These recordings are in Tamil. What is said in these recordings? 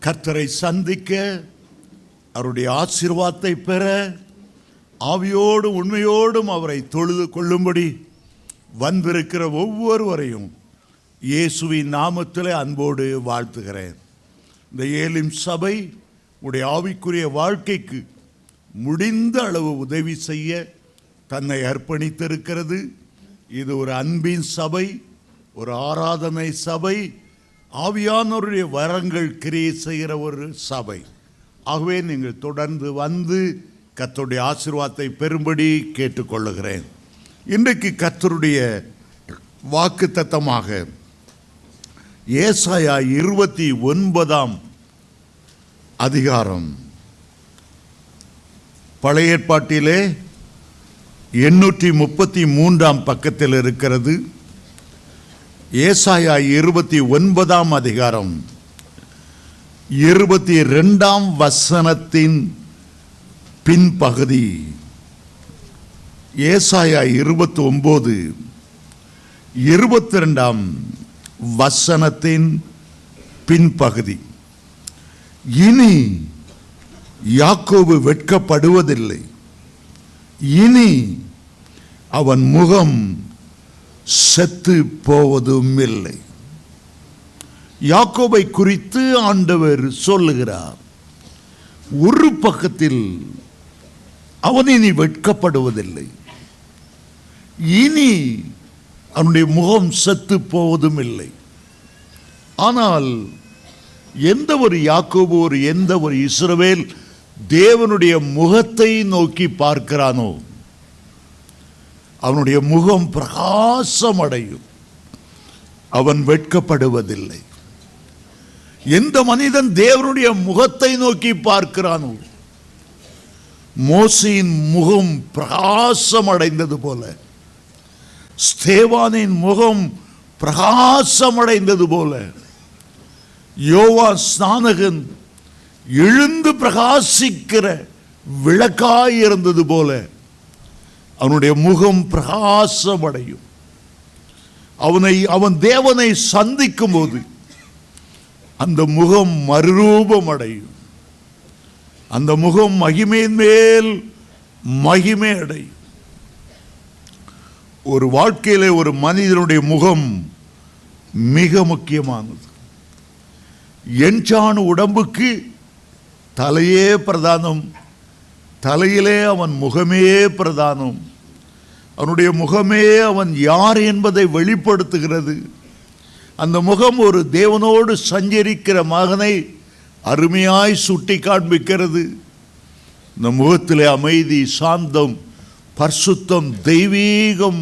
கர்த்தரை சந்திக்க, அவருடைய ஆசீர்வாதத்தை பெற, ஆவியோடும் உண்மையோடும் அவரை தொழுது கொள்ளும்படி வந்திருக்கிற ஒவ்வொருவரையும் இயேசுவின் நாமத்தில் அன்போடு வாழ்த்துகிறேன். இந்த ஏலிம் சபை உடைய ஆவிக்குரிய வாழ்க்கைக்கு முடிந்த அளவு உதவி செய்ய தன்னை அர்ப்பணித்திருக்கிறது. இது ஒரு அன்பின் சபை, ஒரு ஆராதனை சபை, ஆவியானவருடைய வரங்கள் கிரியை செய்கிற ஒரு சபை. ஆகவே நீங்கள் தொடர்ந்து வந்து கர்த்தருடைய ஆசீர்வாதத்தை பெறும்படி கேட்டுக்கொள்ளுகிறேன். இன்றைக்கு கர்த்தருடைய வாக்குத்தத்தமாக ஏசாயா 29 அதிகாரம், பழைய ஏற்பாட்டிலே 833 பக்கத்தில் இருக்கிறது. ஏசாயா 29 அதிகாரம் 22 வசனத்தின் பின்பகுதி. ஏசாயா 29 22 வசனத்தின் பின்பகுதி. இனி யாக்கோபு வெட்கப்படுவதில்லை, இனி அவன் முகம் செத்து போவதும் இல்லை. யாக்கோபை குறித்து ஆண்டவர் சொல்லுகிறார், ஒரு பக்கத்தில் அவன் இனி வெட்கப்படுவதில்லை, இனி அவனுடைய முகம் செத்து போவதும் இல்லை. ஆனால் எந்த ஒரு யாக்கோபு, எந்த ஒரு இஸ்ரவேல் தேவனுடைய முகத்தை நோக்கி பார்க்கிறானோ அவனுடைய முகம் பிரகாசம் அடையும், அவன் வெட்கப்படுவதில்லை. எந்த மனிதன் தேவனுடைய முகத்தை நோக்கி பார்க்கிறானோ, மோசேயின் முகம் பிரகாசம் அடைந்தது போல, ஸ்தேவானின் முகம் பிரகாசம் அடைந்தது போல, யோவான் ஸ்நானகன் எழுந்து பிரகாசிக்கிற விளக்காய் இருந்தது போல அவனுடைய முகம் பிரகாசம் அடையும். அவன் தேவனை சந்திக்கும் போது அந்த முகம் மறுரூபம் அடையும், அந்த முகம் மகிமையின் மேல் மகிமை அடையும். ஒரு வாழ்க்கையிலே ஒரு மனிதனுடைய முகம் மிக முக்கியமானது. எஞ்சான உடம்புக்கு தலையே பிரதானம், தலையிலே அவன் முகமே பிரதானம். அவனுடைய முகமே அவன் யார் என்பதை வெளிப்படுத்துகிறது. அந்த முகம் ஒரு தேவனோடு சஞ்சரிக்கிற மகனை அருமையாய் சுட்டி காண்பிக்கிறது. இந்த முகத்திலே அமைதி, சாந்தம், பரிசுத்தம், தெய்வீகம்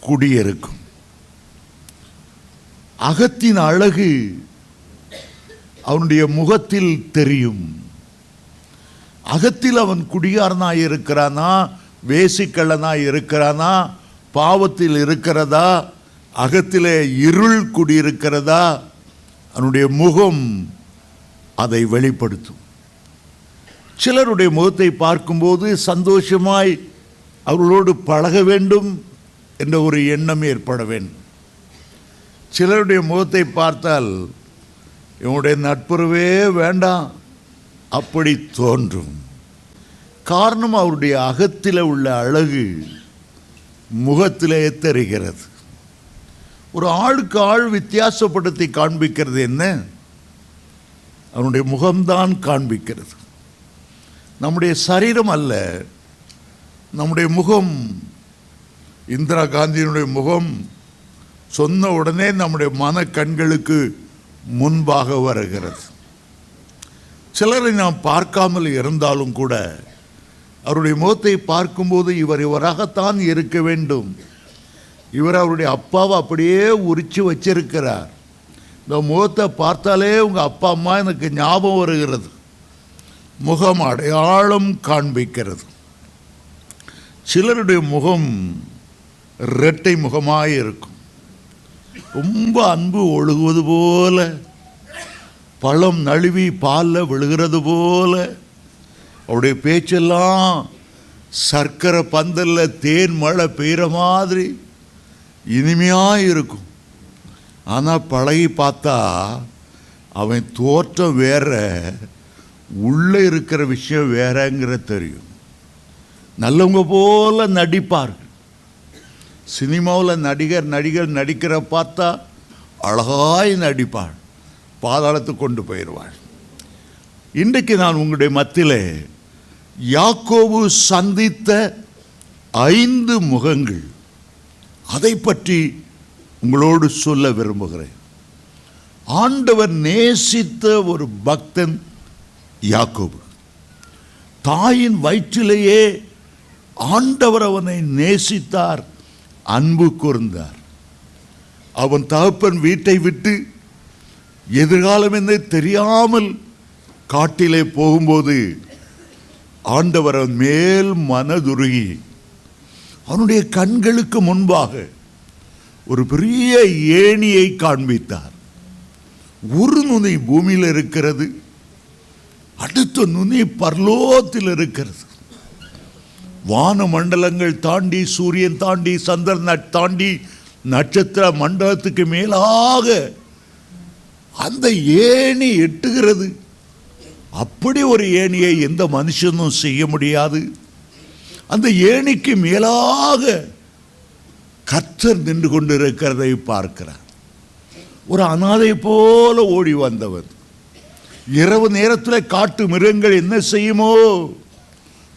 குடியிருக்கும். அகத்தின் அழகு அவனுடைய முகத்தில் தெரியும். அகத்தில் அவன் குடியாரனாய் இருக்கிறானா, வேசிக்கள்ளனாய் இருக்கிறானா, பாவத்தில் இருக்கிறதா, அகத்திலே இருள் குடியிருக்கிறதா, அவனுடைய முகம் அதை வெளிப்படுத்தும். சிலருடைய முகத்தை பார்க்கும்போது சந்தோஷமாய் அவர்களோடு பழக வேண்டும் என்ற ஒரு எண்ணம் ஏற்பட வேண்டும். சிலருடைய முகத்தை பார்த்தால் இவனுடைய நட்புறவே வேண்டாம் அப்படி தோன்றும். காரணம், அவருடைய அகத்தில் உள்ள அழகு முகத்திலே தெரிகிறது. ஒரு ஆளுக்கு ஆள் வித்தியாசப்படுத்தி காண்பிக்கிறது என்ன? அவனுடைய முகம்தான் காண்பிக்கிறது, நம்முடைய சரீரம் அல்ல. நம்முடைய முகம், இந்திரா காந்தியினுடைய முகம் சொன்ன உடனே நம்முடைய மன கண்களுக்கு முன்பாக வருகிறது. சிலரை நாம் பார்க்காமல் இருந்தாலும் கூட அவருடைய முகத்தை பார்க்கும்போது இவராகத்தான் இருக்க வேண்டும். இவர் அவருடைய அப்பாவை அப்படியே உரிச்சு வச்சிருக்கிறார். இந்த முகத்தை பார்த்தாலே உங்கள் அப்பா அம்மா எனக்கு ஞாபகம் வருகிறது. முகம் அடையாளம் காண்பிக்கிறது. சிலருடைய முகம் இரட்டை முகமாக இருக்கும். ரொம்ப அன்பு ஒழுகுவது போல, பழம் நழுவி பாலில் விழுகிறது போல, அவருடைய பேச்செல்லாம் சர்க்கரை பந்தலில் தேன் மழை பெய்கிற மாதிரி இனிமையாக இருக்கும். ஆனால் பழகி பார்த்தா அவன் தோற்றம் வேற, உள்ளே இருக்கிற விஷயம் வேறங்கிற தெரியும். நல்லவங்க போல நடிப்பார்கள். சினிமாவில் நடிகர் நடிக்கிற பார்த்தா அழகாய் நடிப்பாள், பாதாளத்துக்கு கொண்டு போயிடுவாள். இன்றைக்கு நான் உங்களுடைய மத்தியிலே யாக்கோபு சந்தித்த 5 முகங்கள், அதை பற்றி உங்களோடு சொல்ல விரும்புகிறேன். ஆண்டவர் நேசித்த ஒரு பக்தன் யாக்கோபு. தாயின் வயிற்றிலேயே ஆண்டவர் அவனை நேசித்தார், அன்பு கூர்ந்தார். அவன் தகப்பன் வீட்டை விட்டு எதிர்காலம் என்ன தெரியாமல் காட்டிலே போகும்போது ஆண்டவர் அவன் மேல் மனதுருகி அவனுடைய கண்களுக்கு முன்பாக ஒரு பெரிய ஏணியை காண்பித்தார். ஒரு நுனி பூமியில் இருக்கிறது, அடுத்த நுனி பரலோகத்தில் இருக்கிறது. வான மண்டலங்கள் தாண்டி, சூரியன் தாண்டி, சந்திரன் தாண்டி, நட்சத்திர மண்டலத்துக்கு மேலாக அந்த ஏணி எட்டுகிறது. அப்படி ஒரு ஏணியை எந்த மனுஷனும் செய்ய முடியாது. அந்த ஏணிக்கு மேலாக கர்த்தர் நின்று கொண்டிருக்கிறதை பார்க்கிறார். ஒரு அனாதை போல ஓடி வந்தவன். இரவு நேரத்தில் காட்டு மிருகங்கள் என்ன செய்யுமோ,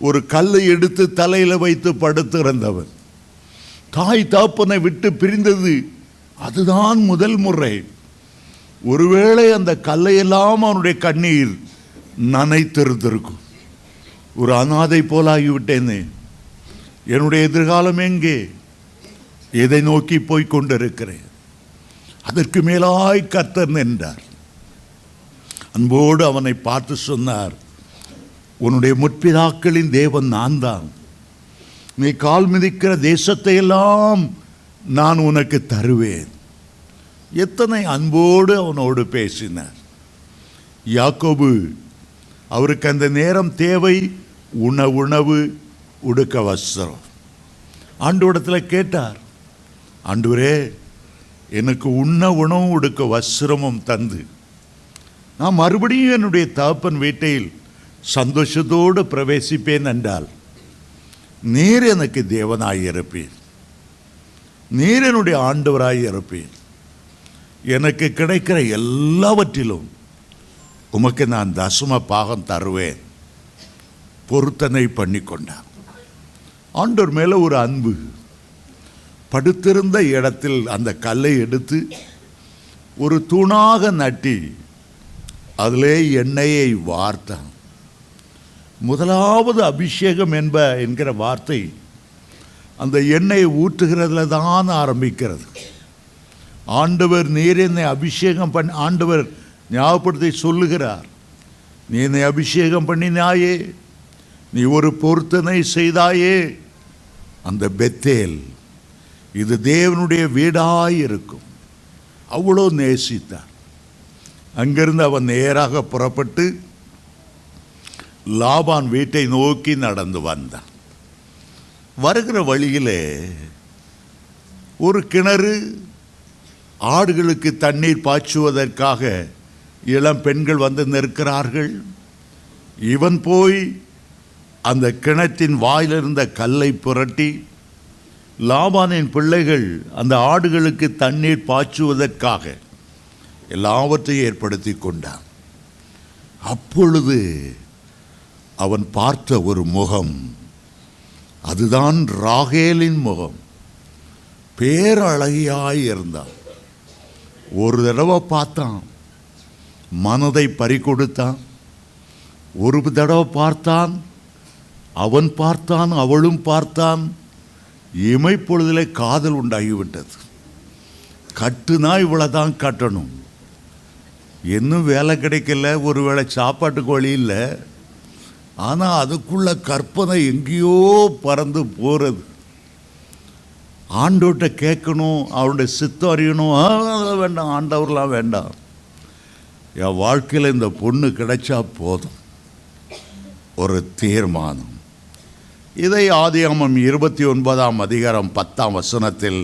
ஒரு கல்லை எடுத்து தலையில் வைத்து படுத்திருந்தவன். தாய் தாப்பனை விட்டு பிரிந்தது அதுதான் முதல் முறை. ஒருவேளை அந்த கல்லையெல்லாம் அவனுடைய கண்ணீர் நனைத்திருந்திருக்கும். ஒரு அனாதை போல ஆகிவிட்டேனே, என்னுடைய எதிர்காலம் எங்கே, எதை நோக்கி போய் கொண்டிருக்கிறேன்? அதற்கு மேலாய் கர்த்தர் நின்றார். அன்போடு அவனை பார்த்து சொன்னார், உன்னுடைய முற்பிதாக்களின் தேவன் நான் தான். நீ கால் மிதிக்கிற தேசத்தை எல்லாம் நான் உனக்கு தருவேன். எத்தனை அன்போடு அவனோடு பேசினார். யாக்கோபு, அவருக்கு அந்த நேரம் தேவை உணவு, உடுக்க வஸ்திரம். ஆண்டவரிடத்தில் கேட்டார், ஆண்டவரே, எனக்கு உணவும் உடுக்க வஸ்திரமும் தந்து நான் மறுபடியும் என்னுடைய தகப்பன் வீட்டில் சந்தோஷத்தோடு பிரவேசிப்பேன் என்றால் நீர் எனக்கு தேவனாய் இருப்பீர், நீர் என்னுடைய ஆண்டவராய் இருப்பீர். எனக்கு கிடைக்கிற எல்லாவற்றிலும் உமக்கு நான் தசம பாகம் தருவேன். பொருத்தனை பண்ணி கொண்டார். ஆண்டவர் மேலே ஒரு அன்பு. படுத்திருந்த இடத்தில் அந்த கல்லை எடுத்து ஒரு தூணாக நட்டி அதிலே எண்ணெயை வார்த்தான். முதலாவது அபிஷேகம் என்கிற வார்த்தை அந்த எண்ணெயை ஊற்றுகிறதுல தான் ஆரம்பிக்கிறது. ஆண்டவர் நீர் என்னை அபிஷேகம் பண்ணி, ஆண்டவர் ஞாபகப்படுத்தி சொல்லுகிறார், நீ என்னை அபிஷேகம் பண்ணினாயே, நீ ஒரு பொருத்தனை செய்தாயே. அந்த பெத்தேல் இது தேவனுடைய வீடாய் இருக்கும். அவ்வளோ நேசித்தார். அங்கிருந்து அவன் நேராக புறப்பட்டு லாபான் வீட்டை நோக்கி நடந்து வந்தான். வருகிற வழியிலே ஒரு கிணறு, ஆடுகளுக்கு தண்ணீர் பாய்ச்சுவதற்காக இளம் பெண்கள் வந்து நிற்கிறார்கள். இவன் போய் அந்த கிணற்றின் வாயிலிருந்த கல்லை புரட்டி லாபானின் பிள்ளைகள் அந்த ஆடுகளுக்கு தண்ணீர் பாய்ச்சுவதற்காக எல்லாவற்றையும் ஏற்படுத்தி கொண்டான். அப்பொழுது அவன் பார்த்த ஒரு முகம், அதுதான் ராகேலின் முகம். பேரழகியாய் இருந்தான். ஒரு தடவை பார்த்தான், மனதை பறிகொடுத்தான். ஒரு தடவை பார்த்தான், அவன் பார்த்தான், அவளும் பார்த்தான். இமைப்பொழுதிலே காதல் உண்டாகிவிட்டது. கட்டுனா இவ்வளோதான் கட்டணும், இன்னும் வேலை கிடைக்கல, ஒருவேளை சாப்பாட்டுக்கு வழி இல்லை. ஆனால் அதுக்குள்ள கற்பனை எங்கேயோ பறந்து போகிறது. ஆண்டவர்கிட்ட கேட்கணும், அவருடைய சித்தம் அறியணும். அதெல்லாம் வேண்டாம், ஆண்டவர்லாம் வேண்டாம், என் வாழ்க்கையில் இந்த பொண்ணு கிடைச்சா போதும். ஒரு தீர்மானம். இதை ஆதியாகமம் 29ஆம் அதிகாரம் 10ஆம் வசனத்தில்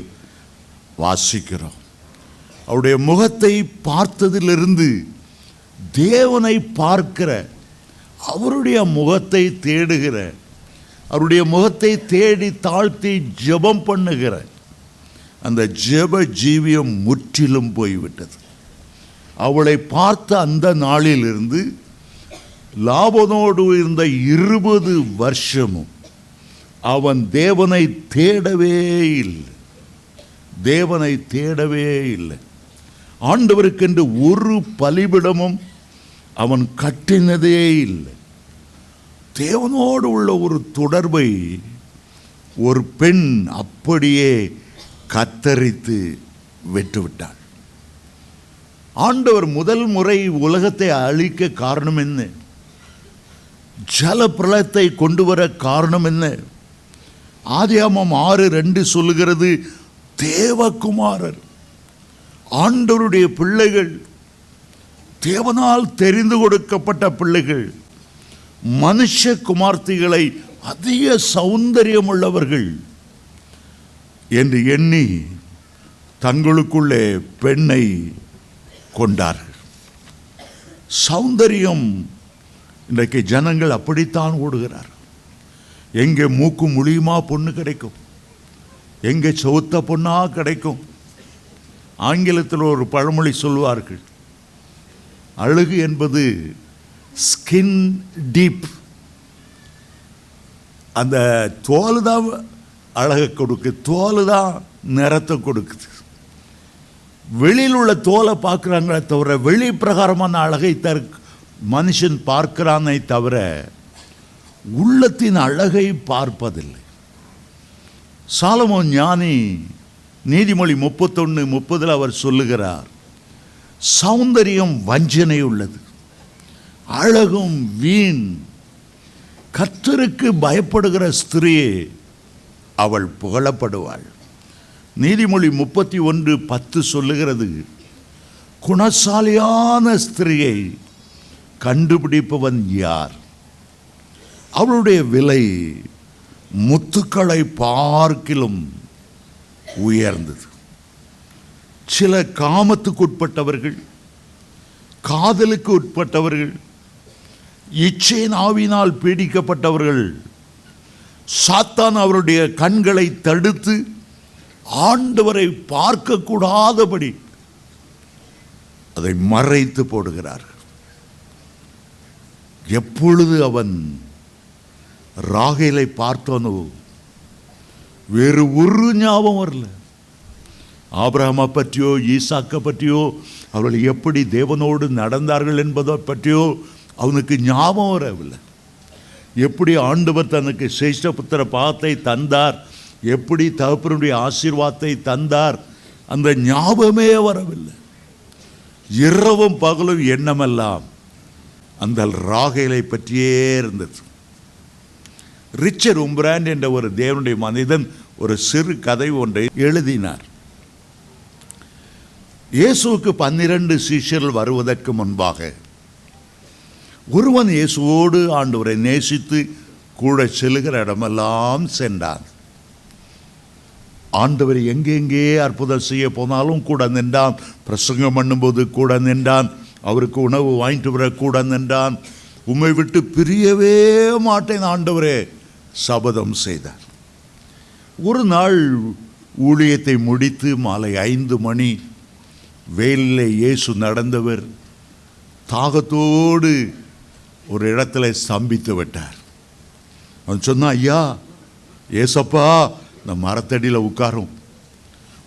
வாசிக்கிறோம். அவருடைய முகத்தை பார்த்ததிலிருந்து தேவனை பார்க்கிற, அவருடைய முகத்தை தேடுகிற, அவருடைய முகத்தை தேடி தாழ்த்தி ஜெபம் பண்ணுகிற அந்த ஜெப ஜீவியம் முற்றிலும் போய்விட்டது. அவளை பார்த்த அந்த நாளிலிருந்து லாபானோடு இருந்த 20 வருஷமும் அவன் தேவனை தேடவே இல்லை. தேவனை தேடவே இல்லை. ஆண்டவருக்கென்று ஒரு பலிபீடமும் அவன் கட்டினதே இல்லை. தேவனோடு உள்ள ஒரு தொடர்பை ஒரு பெண் அப்படியே கத்தரித்து விட்டுவிட்டாள். ஆண்டவர் முதல் முறை உலகத்தை அழிக்க காரணம் என்ன? ஜல பிரளயத்தை கொண்டு வர காரணம் என்ன? ஆதியாகமம் 6:2 சொல்லுகிறது, தேவகுமாரர், ஆண்டவருடைய பிள்ளைகள், தேவனால் தெரிந்து கொடுக்கப்பட்ட பிள்ளைகள், மனுஷ குமார்த்திகளை அதிக சௌந்தரியம் உள்ளவர்கள் என்று எண்ணி தங்களுக்குள்ளே பெண்ணை கொண்டார்கள். சௌந்தரியம் இன்றைக்கு ஜனங்கள் அப்படித்தான் ஓடுகிறார். எங்கே மூக்கு முழியுமா பொண்ணு கிடைக்கும், எங்கே சவுத்த பொண்ணா கிடைக்கும். ஆங்கிலத்தில் ஒரு பழமொழி சொல்வார்கள், அழகு என்பது ஸ்கின் டீப். அந்த தோல் தான் அழகை கொடுக்குது, தோல் தான் நிறத்தை கொடுக்குது. வெளியில் உள்ள தோலை பார்க்குறாங்களே தவிர வெளி பிரகாரமான அழகை மனுஷன் பார்க்கிறானே தவிர உள்ளத்தின் அழகை பார்ப்பதில்லை. சாலமோன் ஞானி நீதிமொழி 31:30 அவர் சொல்லுகிறார், சௌந்தரியம் வஞ்சனை உள்ளது, அழகும் வீண். கர்த்தருக்கு பயப்படுகிற ஸ்திரியே அவள் புகழப்படுவாள். நீதிமொழி 31:10 சொல்லுகிறது, குணசாலியான ஸ்திரியை கண்டுபிடிப்பவன் யார்? அவளுடைய விலை முத்துக்களை பார்க்கிலும் உயர்ந்தது. சில காமத்துக்கு உட்பட்டவர்கள், காதலுக்கு உட்பட்டவர்கள், இச்சையின் ஆவியினால் பீடிக்கப்பட்டவர்கள், சாத்தான் அவருடைய கண்களை தடுத்து ஆண்டவரை பார்க்கக்கூடாதபடி அதை மறைத்து போடுகிறார்கள். எப்பொழுது அவன் ராகேலை பார்த்தானோ வேறு ஒரு ஞாபகம் வரல. ஆபிரகாமை பற்றியோ ஈசாக்கை பற்றியோ அவர்கள் எப்படி தேவனோடு நடந்தார்கள் என்பதை பற்றியோ அவனுக்கு ஞாபகம் வரவில்லை. எப்படி ஆண்டவர் தனக்கு சிரேஷ்டபுத்திர பாகத்தை தந்தார், எப்படி தகப்பனுடைய ஆசீர்வாதத்தை தந்தார், அந்த ஞாபகமே வரவில்லை. இரவும் பகலும் எண்ணமெல்லாம் அந்த ராகேலை பற்றியே இருந்தது. ரிச்சர்ட் உம்பிராண்ட் என்ற ஒரு தேவனுடைய மனிதன் ஒரு சிறு கதை ஒன்றை எழுதினார். இயேசுவுக்கு 12 சீஷர்கள் வருவதற்கு முன்பாக ஒருவன் இயேசுவோடு ஆண்டவரை நேசித்து கூட செல்லுகிற இடமெல்லாம் சென்றான். ஆண்டவர் எங்கெங்கே அற்புதம் செய்ய போனாலும் கூட நின்றான். பிரசங்கம் பண்ணும்போது கூட நின்றான். அவருக்கு உணவு வாங்கிட்டு வர கூட நின்றான். உம்மை விட்டு பிரியவே மாட்டேன் ஆண்டவரே சபதம் செய்தார். ஒரு நாள் ஊழியத்தை முடித்து மாலை 5 மணி வெயிலில் இயேசு நடந்தவர் தாகத்தோடு ஒரு இடத்துல ஸ்தம்பித்து விட்டார். அவன் சொன்னான், ஐயா ஏசப்பா இந்த மரத்தடியில் உட்காரும்.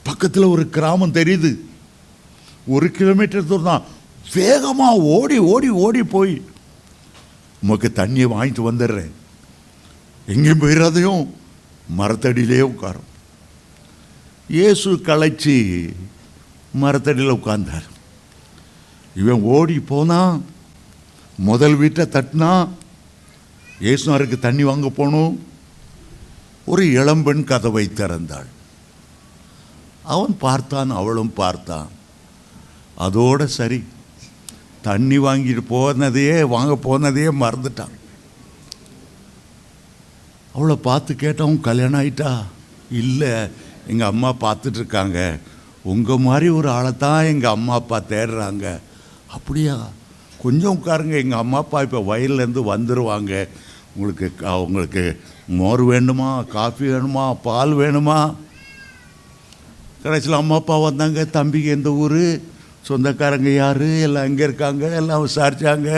பக்கத்தில் ஒரு கிராமம் தெரியுது, 1 கிலோமீட்டர் தூரம் தான். வேகமாக ஓடி ஓடி ஓடி போய் உமக்கு தண்ணியை வாங்கிட்டு வந்துடுறேன், எங்கேயும் போயிடாதையும் மரத்தடியிலே உட்காரும். இயேசு களைச்சி மரத்தடியில் உட்கார்ந்தார். இவன் ஓடி போனான், முதல் வீட்டை தட்டினா. இயேசுனாருக்கு தண்ணி வாங்க போகணும். ஒரு இளம்பெண் கதவை திறந்தாள். அவன் பார்த்தான், அவளும் பார்த்தான். அதோட சரி, தண்ணி வாங்க போனதையே மறந்துட்டான். அவளை பார்த்து கேட்டவன், கல்யாணம் ஆயிட்டா? இல்லை, எங்கள் அம்மா பார்த்துட்ருக்காங்க. உங்கள் மாதிரி ஒரு ஆளை தான் எங்கள் அம்மா அப்பா தேடுறாங்க. அப்படியா? கொஞ்சம் உட்காருங்க, எங்கள் அம்மா அப்பா இப்போ வயல்லேருந்து வந்துடுவாங்க, உங்களுக்கு மோர் வேணுமா, காஃபி வேணுமா, பால் வேணுமா? கடைசியில் அம்மா அப்பா வந்தாங்க. தம்பிக்கு எந்த ஊர், சொந்தக்காரங்க யார், எல்லாம் எங்கே இருக்காங்க எல்லாம் விசாரித்தாங்க.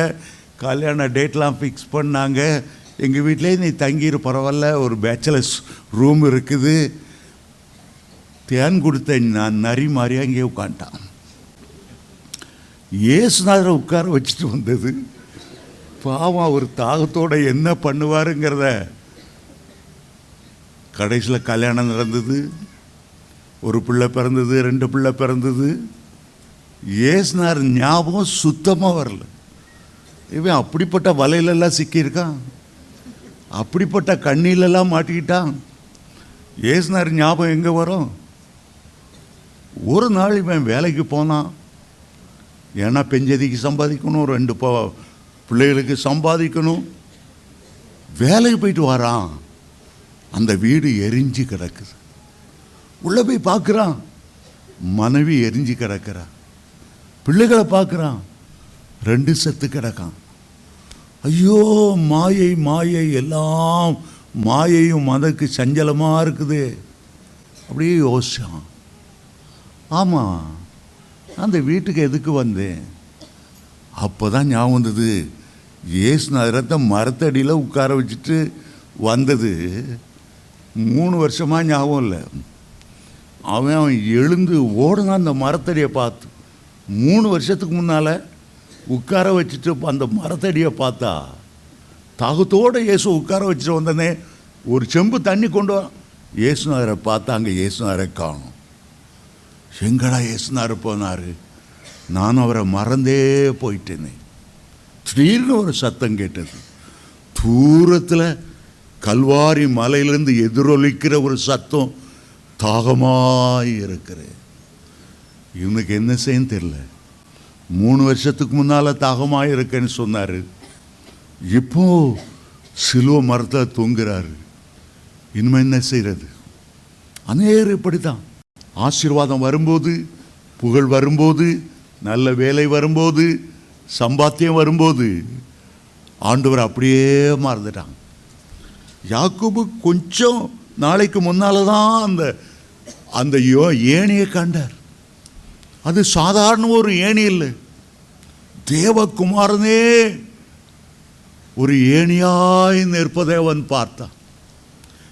கல்யாண டேட்லாம் ஃபிக்ஸ் பண்ணாங்க. எங்கள் வீட்டிலே நீ தங்கிடு, பரவாயில்ல, ஒரு பேச்சுலர்ஸ் ரூம் இருக்குது. தேன் கொடுத்த நான் நரி மாதிரியா அங்கேயே உட்காந்துட்டான். இயேசுநாதரை உட்கார வச்சுட்டு வந்தது. பாவம் அவர் தாகத்தோடு என்ன பண்ணுவாருங்கிறத. கடைசியில் கல்யாணம் நடந்தது, ஒரு பிள்ளை பிறந்தது, 2 பிள்ளை பிறந்தது. இயேசுநாதர் ஞாபகம் சுத்தமாக வரல. இவன் அப்படிப்பட்ட வலையிலெல்லாம் சிக்கியிருக்கான், அப்படிப்பட்ட கண்ணிலெல்லாம் மாட்டிக்கிட்டான். இயேசுநாதர் ஞாபகம் எங்கே வரும்? ஒரு நாள் இவன் வேலைக்கு போனான். ஏன்னா பெஞ்சதிக்கு சம்பாதிக்கணும், 2 பிள்ளைகளுக்கு சம்பாதிக்கணும். வேலைக்கு போயிட்டு வரான். அந்த வீடு எரிஞ்சு கிடக்குது. உள்ளே போய் பார்க்குறான், மனைவி எரிஞ்சு கிடக்கிறான். பிள்ளைகளை பார்க்குறான், 2 செத்து கிடக்கான். ஐயோ, மாயை மாயை, எல்லாம் மாயையும் மனதுக்கு சஞ்சலமாக இருக்குது. அப்படியே யோசிச்சான். ஆமாம், அந்த வீட்டுக்கு எதுக்கு வந்தேன்? அப்போ தான் ஞாபகம் வந்தது, இயேசுநாதரை மரத்தடியில் உட்கார வச்சுட்டு வந்தது 3 வருஷமாக ஞாபகம் இல்லை. அவன் எழுந்து ஓடுனான் அந்த மரத்தடியை பார்த்து. 3 வருஷத்துக்கு முன்னால் உட்கார வச்சுட்டு அந்த மரத்தடியை பார்த்தா, தாகத்தோடு இயேசு உட்கார வச்சுட்டு வந்தனே, ஒரு செம்பு தண்ணி கொண்டு வா. இயேசுநாதரை பார்த்தா அங்கே இயேசுநாதரை காணும். எங்கடா இயேசுநாதர் போனார்? நான் அவரை மறந்தே போயிட்டேனே. திடீர்னு ஒரு சத்தம் கேட்டது. தூரத்தில் கல்வாரி மலையிலிருந்து எதிரொலிக்கிற ஒரு சத்தம், தாகமாய் இருக்கிறேன். இவனுக்கு என்ன செய்யன்னு தெரியல. 3 வருஷத்துக்கு முன்னால் தாகமாக இருக்கேன்னு சொன்னார். இப்போ சிலுவை மரத்தில் தொங்குறாரு. இனிமேல் என்ன செய்கிறது? அநேகர் இப்படி தான். ஆசீர்வாதம் வரும்போது, புகழ் வரும்போது, நல்ல வேலை வரும்போது, சம்பாத்தியம் வரும்போது ஆண்டவர் அப்படியே மறந்துட்டாங்க. யாக்கோபு கொஞ்சம் நாளைக்கு முன்னால் தான் அந்த ஏணியை கண்டார். அது சாதாரண ஒரு ஏணி இல்லை, தேவகுமாரனே ஒரு ஏணியாய் நிற்பதை அவன் பார்த்தான்.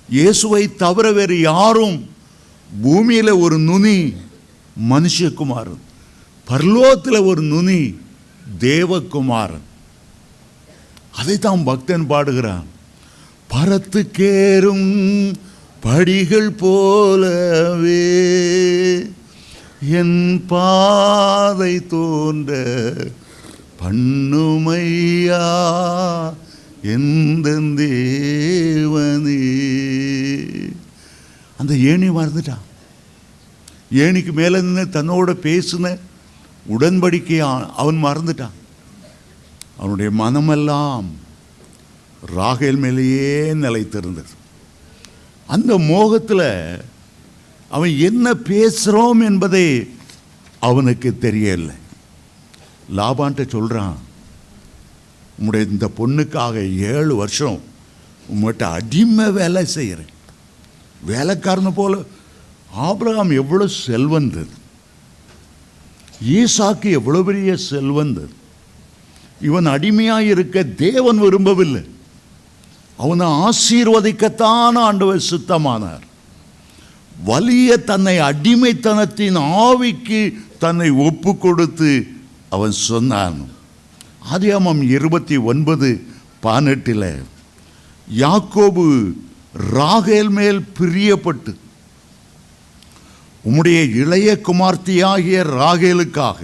இயேசுவை தவிர வேறு யாரும் பூமியில் ஒரு நுனி மனுஷகுமாரன், பரலோகத்தில் ஒரு நுனி தேவகுமாரன். அதைத்தான் பக்தன் பாடுகிறான். பரத்துக்கேறும் படிகள் போலவே என் பாதை தோன்ற பண்ணுமையா எந்த தேவனே. அந்த ஏணி மறந்துட்டான். ஏணிக்கு மேலே நின்று தன்னோட பேசின உடன்படிக்கையை அவன் மறந்துட்டான். அவனுடைய மனமெல்லாம் ராகேல் மேலேயே நிலைத்திருந்தது. அந்த மோகத்தில் அவன் என்ன பேசுகிறோம் என்பதை அவனுக்கு தெரியலை. லாபான்ட்ட சொல்கிறான், உம்முடைய இந்த பொண்ணுக்காக 7 வருஷம் உங்கள்கிட்ட அடிமை வேலை செய்கிறேன், வேலைக்காரனை போல. ஆபிரகாம் எவ்வளோ செல்வந்தது, ஈசாக்கு எவ்வளோ பெரிய செல்வந்தது. இவன் அடிமையாக இருக்க தேவன் விரும்பவில்லை. அவனை ஆசீர்வதிக்கத்தான் ஆண்டவர் சித்தமானார். வலிய தன்னை அடிமைத்தனத்தின் ஆவிக்கு தன்னை ஒப்பு கொடுத்து அவன் சொன்னான். ஆதியாகமம் 29:18 யாக்கோபு ராகேல் மேல் பிரியப்பட்டு உம்முடைய இளைய குமார்த்தியாகிய ராகேலுக்காக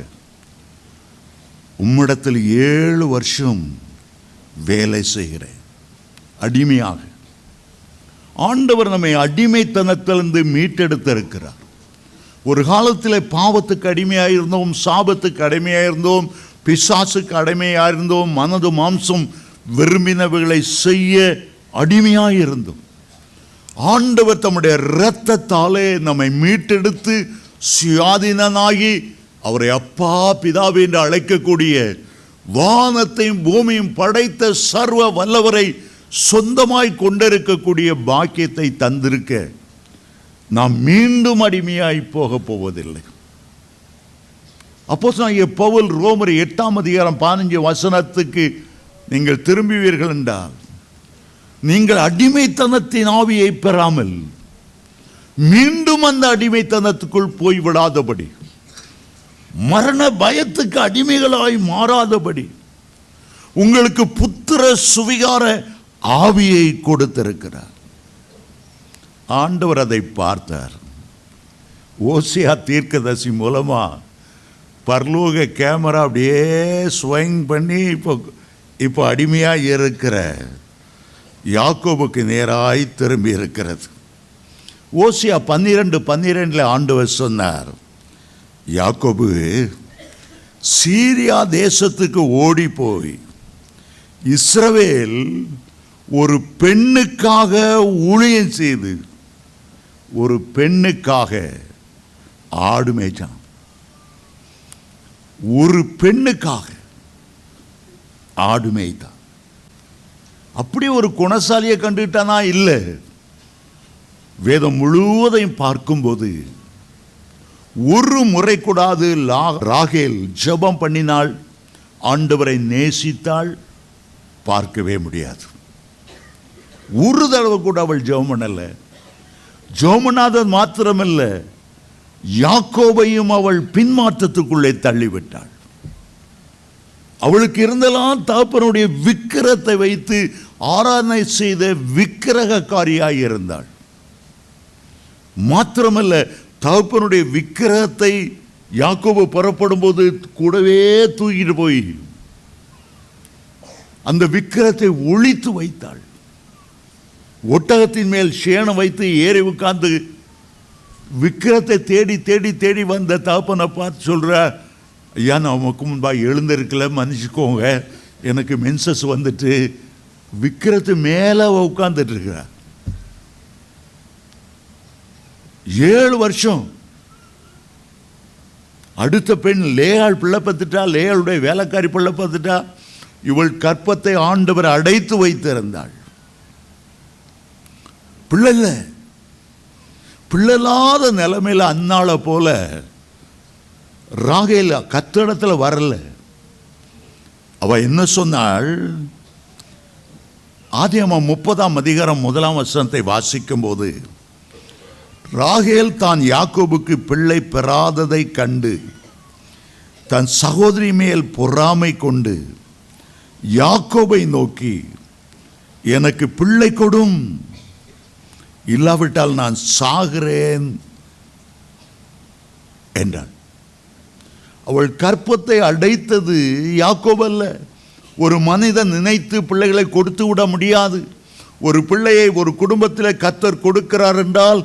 உம்மிடத்தில் 7 வருஷம் வேலை செய்கிறேன், அடிமையாக. ஆண்டவர் நம்மை அடிமைத்தனத்திலிருந்து மீட்டெடுத்திருக்கிறார். ஒரு காலத்தில் பாவத்துக்கு அடிமையாக இருந்தோம், சாபத்துக்கு அடிமையாக இருந்தோம், பிசாசுக்கு அடிமையாக இருந்தோம், மனது மாம்சம் விரும்பினவைகளை செய்ய அடிமையாக இருந்தோம். ஆண்டவர் தம்முடைய இரத்தத்தாலே நம்மை மீட்டெடுத்து சுயாதீனனாகி அவரை அப்பா பிதாவே என்று அழைக்கக்கூடிய வானத்தையும் பூமியும் படைத்த சர்வ வல்லவரை சொந்தமாய் கொண்டிருக்கக்கூடிய பாக்கியத்தை தந்திருக்க நாம் மீண்டும் அடிமையாய் போக போவதில்லை. அப்போஸ்தலனாகிய பவுல் ரோமர் 8:15 நீங்கள் திரும்புவீர்கள் என்றால், நீங்கள் அடிமைத்தனத்தின் ஆவியை பெறாமல் மீண்டும் அந்த அடிமைத்தனத்துக்குள் போய்விடாதபடி, மரண பயத்துக்கு அடிமைகளாய் மாறாதபடி உங்களுக்கு புத்திர சுவிகார ஆவியை கொடுத்திருக்கிறார். ஆண்டவர் அதை பார்த்தார். ஓசியா தீர்க்கதரிசி மூலமா பரலோக கேமரா அப்படியே ஸ்வைங் பண்ணி இப்போ அடிமையாக இருக்கிற யாக்கோபுக்கு நேராய் திரும்பி இருக்கிறது. ஓசியா 12:12 ஆண்டவர் சொன்னார், யாக்கோபு சீரியா தேசத்துக்கு ஓடி போய் இஸ்ரவேல் ஒரு பெண்ணுக்காக ஊழியம் செய்து ஒரு பெண்ணுக்காக ஆடு மேய்ச்சான். ஒரு பெண்ணுக்காக ஆடு மேய்த்தான். அப்படி ஒரு குணசாலியை கண்டுட்டானா? இல்லை. வேதம் முழுவதையும் பார்க்கும்போது ஒரு முறை கூடாது ராகேல் ஜெபம் பண்ணினாள், ஆண்டவரை நேசித்தாள், பார்க்கவே முடியாது. ஒரு தடவை கூட அவள் ஜெபம் பண்ணல. ஜெபம் பண்ணாதது மாத்திரமல்ல, யாக்கோபையும் அவள் பின்மாற்றத்துக்குள்ளே தள்ளிவிட்டாள். அவளுக்கு இருந்தெல்லாம் தகப்பனுடைய விக்கிரத்தை வைத்து ஆராதனை செய்த விக்கிரகக்காரியாய் இருந்தாள். மாத்திரமல்ல, தகப்பனுடைய விக்கிரகத்தை யாக்கோபு புறப்படும் போது கூடவே தூக்கிட்டு போய் அந்த விக்கிரகத்தை ஒழித்து வைத்தாள். ஒட்டகத்தின் மேல் சேணம் வைத்து ஏறி உட்கார்ந்து விக்கிரத்தை தேடி தேடி தேடி வந்த தகப்பனை பார்த்து சொல்ற, ஐயா நமக்கு முன்பாக எழுந்திருக்கல, மன்னிச்சுக்கோங்க, எனக்கு மென்சஸ் வந்துட்டு, விக்கிரத்து மேலே உட்கார்ந்துட்டு இருக்கிற. 7 வருஷம் அடுத்த பெண் லேயாள் பிள்ளை பத்துட்டா, லேயாளுடைய வேலைக்காரி பிள்ளை பத்துட்டா. இவள் கற்பத்தை ஆண்டவர் அடைத்து வைத்திருந்தாள். பிள்ளைலாத நிலைமையில அந்நாளை போல ராகேல் கத்திடத்தில் வரல. அவ என்ன சொன்னாள்? ஆதியாகமம் 30:1 வாசிக்கும் போது, ராகேல் தான் யாக்கோபுக்கு பிள்ளை பெறாததை கண்டு தன் சகோதரி மேல் பொறாமை கொண்டு யாக்கோபை நோக்கி, எனக்கு பிள்ளை கொடும், இல்லாவிட்டால் நான் சாகிறேன் என்றாள். அவள் கற்பத்தை அடைத்தது யாக்கோபு அல்ல. ஒரு மனிதன் நினைத்து பிள்ளைகளை கொடுத்து விட முடியாது. ஒரு பிள்ளையை ஒரு குடும்பத்தில் கர்த்தர் கொடுக்கிறார் என்றால்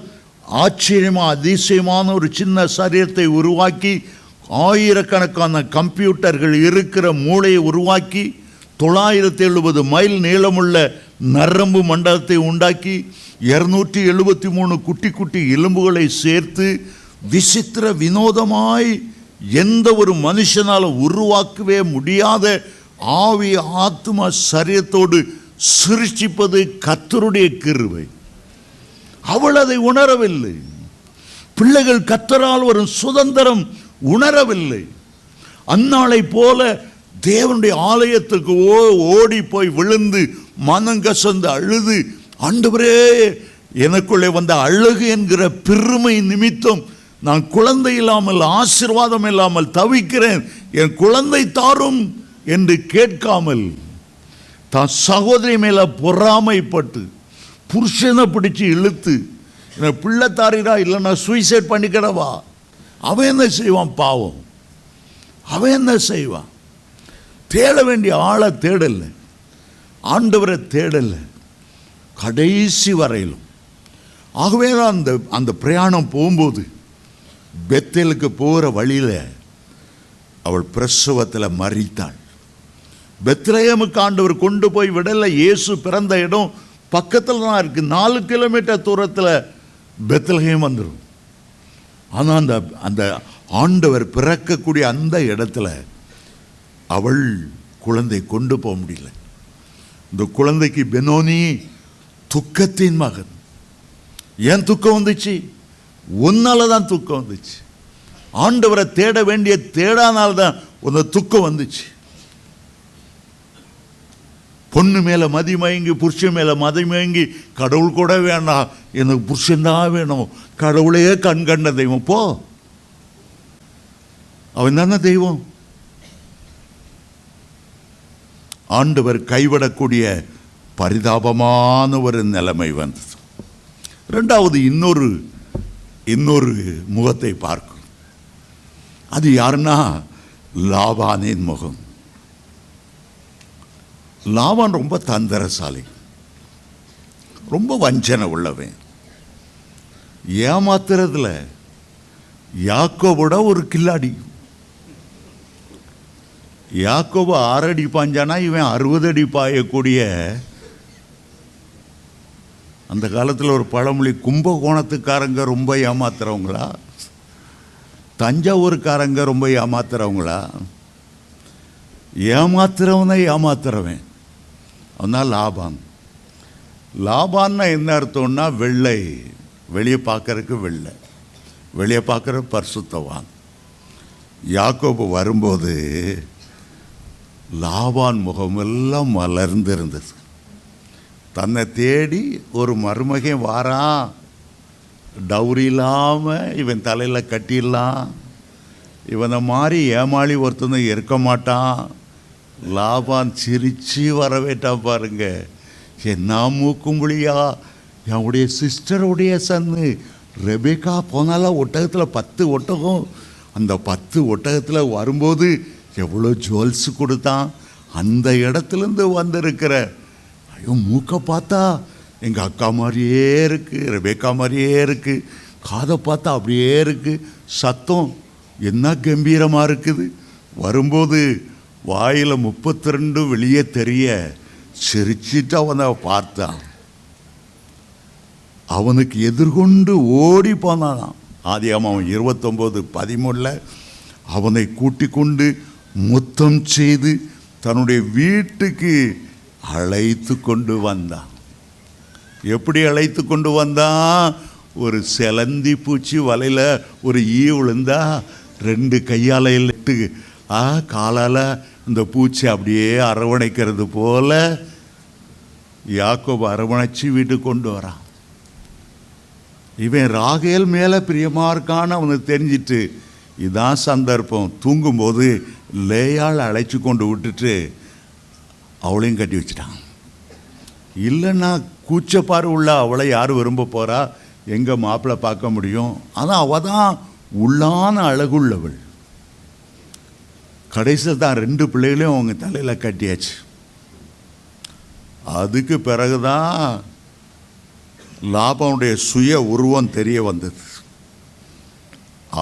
அதிசயமான ஒரு சின்ன சரீரத்தை உருவாக்கி, ஆயிரக்கணக்கான கம்ப்யூட்டர்கள் இருக்கிற மூளையை உருவாக்கி, 970 மைல் நீளமுள்ள நரம்பு மண்டலத்தை உண்டாக்கி, 273 குட்டி குட்டி எலும்புகளை சேர்த்து விசித்திர வினோதமாய் எந்த ஒரு மனுஷனால் உருவாக்கவே முடியாத ஆவி ஆத்மா சரீரத்தோடு சிருஷ்டிப்பது கர்த்தருடைய கிருபை. அவள் அதை உணரவில்லை. பிள்ளைகள் கர்த்தரால் வரும் சுதந்திரம் உணரவில்லை. அந்நாளை போல தேவனுடைய ஆலயத்துக்கு ஓடி போய் விழுந்து மனங்கசந்து அழுது, ஆண்டவரே, எனக்குள்ளே வந்த அழகு என்கிற பெருமை நிமித்தம் நான் குழந்தை இல்லாமல் ஆசீர்வாதம் இல்லாமல் தவிக்கிறேன், என் குழந்தை தாரும் என்று கேட்காமல் தான் சகோதரி மேல பொறாமைப்பட்டு புருஷனை பிடிச்சு இழுத்து, எனக்கு பிள்ளை தாரிடா, இல்லைன்னா சூசைட் பண்ணிக்கிறவா. அவன் என்ன செய்வான்? பாவம், அவன் என்ன செய்வான்? தேட வேண்டிய ஆளை தேடல, ஆண்டவரை தேடல கடைசி வரையிலும். ஆகவே தான் அந்த பிரயாணம் போகும்போது பெத்தேலுக்கு போகிற வழியில் அவள் பிரசவத்தில் மரித்தாள். பெத்லகேமுக்கு ஆண்டவர் கொண்டு போய் விடலை. இயேசு பிறந்த இடம் பக்கத்தில் தான் இருக்குது. 4 கிலோமீட்டர் தூரத்தில் பெத்லகேம் வந்துடும். ஆனால் அந்த ஆண்டவர் பிறக்கக்கூடிய அந்த இடத்துல அவள் குழந்தை கொண்டு போக முடியல. இந்த குழந்தைக்கு பெனோனி துக்கத்தின் மகன். ஏன் துக்கம் வந்துச்சு? உன்னால தான் துக்கம் வந்துச்சு. ஆண்டவரை தேட வேண்டிய தேடானால்தான் அந்த துக்கம் வந்துச்சு. பொண்ணு மேல மதி மயங்கி, புருஷன் மேல மதி மயங்கி, கடவுள் கூட வேண்டாம், எனக்கு புருஷன் தான் வேணும், கடவுளையே கண் கண்ட தெய்வம். போ, அவன் தானே தெய்வம். ஆண்டவர் கைவிடக்கூடிய பரிதாபமான ஒரு நிலைமை வந்தது. ரெண்டாவது இன்னொரு முகத்தை பார்க்கும். அது யாருன்னா லாபானின் முகம். லாபான் ரொம்ப தந்திரசாலி, ரொம்ப வஞ்சனை உள்ளவன். ஏமாத்துறதுல யாக்கோபோட ஒரு கில்லாடி. யாக்கோபு 6 அடி பாஞ்சானா இவன் 60 அடி பாயக்கூடிய. அந்த காலத்தில் ஒரு பழமொழி, கும்பகோணத்துக்காரங்க ரொம்ப ஏமாத்துறவங்களா, தஞ்சாவூருக்காரங்க ரொம்ப ஏமாத்துறவங்களா? ஏமாத்துறவனை ஏமாத்துறவன் அவனா லாபான். லாபான்னா என்ன அர்த்தம்னா வெள்ளை, வெளியே பார்க்கறதுக்கு வெள்ளை, வெளியே பார்க்குற பரிசுத்தவான். யாக்கோபு வரும்போது லாபான் முகமெல்லாம் மலர்ந்திருந்தது. தன்னை தேடி ஒரு மருமகன் வாரான், டவுரி இல்லாமல் இவன் தலையில் கட்டிடலாம், இவனை மாதிரி ஏமாளி ஒருத்தனும் இருக்க மாட்டான். லாபான் சிரித்து வரவேட்டான். பாருங்க, என்ன மூக்கும்புளியா, என்னுடைய சிஸ்டருடைய சன்னு ரெபேக்கா போனால ஒட்டகத்தில் 10 ஒட்டகம், அந்த 10 ஒட்டகத்தில் வரும்போது எவ்வளோ ஜுவல்ஸ் கொடுத்தான். அந்த இடத்துலேருந்து வந்திருக்கிற, ஐயோ மூக்கை பார்த்தா எங்கள் அக்கா மாதிரியே இருக்குது, ரெபேக்கா மாதிரியே இருக்குது, காதை பார்த்தா அப்படியே இருக்குது, சத்தம் என்ன கம்பீரமாக இருக்குது. வரும்போது வாயில் 32 வெளியே தெரிய சிரிச்சிட்டு அவனை பார்த்தான். அவனுக்கு எதிர்கொண்டு ஓடி போனான். ஆதியாகமம் 29:13 அவனை கூட்டிக் கொண்டு முத்தம் செய்து தன்னுடைய வீட்டுக்கு அழைத்து கொண்டு வந்தான். எப்படி அழைத்து கொண்டு வந்தான்? ஒரு செலந்தி பூச்சி வலையில் ஒரு ஈ விழுந்தா 2 கையால் இட்டு காலால் அந்த பூச்சி அப்படியே அரவணைக்கிறது போல யாக்கோபு அரவணைச்சி வீட்டுக்கு கொண்டு வரான். இவன் ராகேல் மேலே பிரியமாக இருக்கான்னு அவனுக்கு தெரிஞ்சிட்டு, இதான் சந்தர்ப்பம். தூங்கும்போது லேயால் அழைச்சி கொண்டு விட்டுட்டு அவளையும் கட்டி வச்சிட்டான். இல்லைன்னா கூச்சப்பாறு உள்ள அவளை யார் விரும்ப போகிறா? எங்கே மாப்பிள்ளை பார்க்க முடியும்? ஆனால் அவள் தான் உள்ளான அழகுள்ளவள். கடைசியில் தான் 2 பிள்ளைகளையும் அவங்க தலையில் கட்டியாச்சு. அதுக்கு பிறகுதான் லாபானுடைய சுய உருவம் தெரிய வந்தது.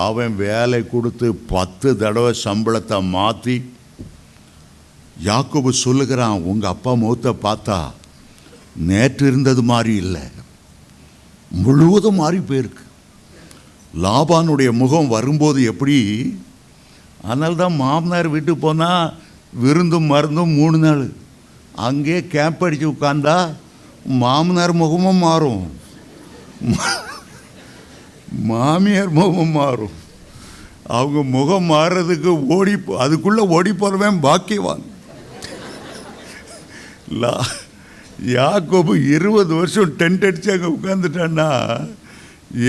அவன் வேலை கொடுத்து 10 தடவை சம்பளத்தை மாற்றி, யாக்கோபு சொல்லுகிறான், உங்கள் அப்பா முகத்தை பார்த்தா நேற்று இருந்தது மாதிரி இல்லை, முழுவதும் மாறி போயிருக்கு. லாபானுடைய முகம் வரும்போது எப்படி? அதனால தான் மாமனார் வீட்டுக்கு போனால் விருந்தும் மருந்தும் 3 நாள் அங்கேயே கேம்ப் அடித்து உட்காந்தா மாமனார் முகமும் மாறும், மாமியார் முகம் மாறும். அவங்க முகம் மாறுறதுக்கு அதுக்குள்ளே ஓடி போகிறவன் பாக்கியவான். யாக்கோபு 20 வருஷம் டென்ட் அடித்து அங்கே உட்காந்துட்டான்னா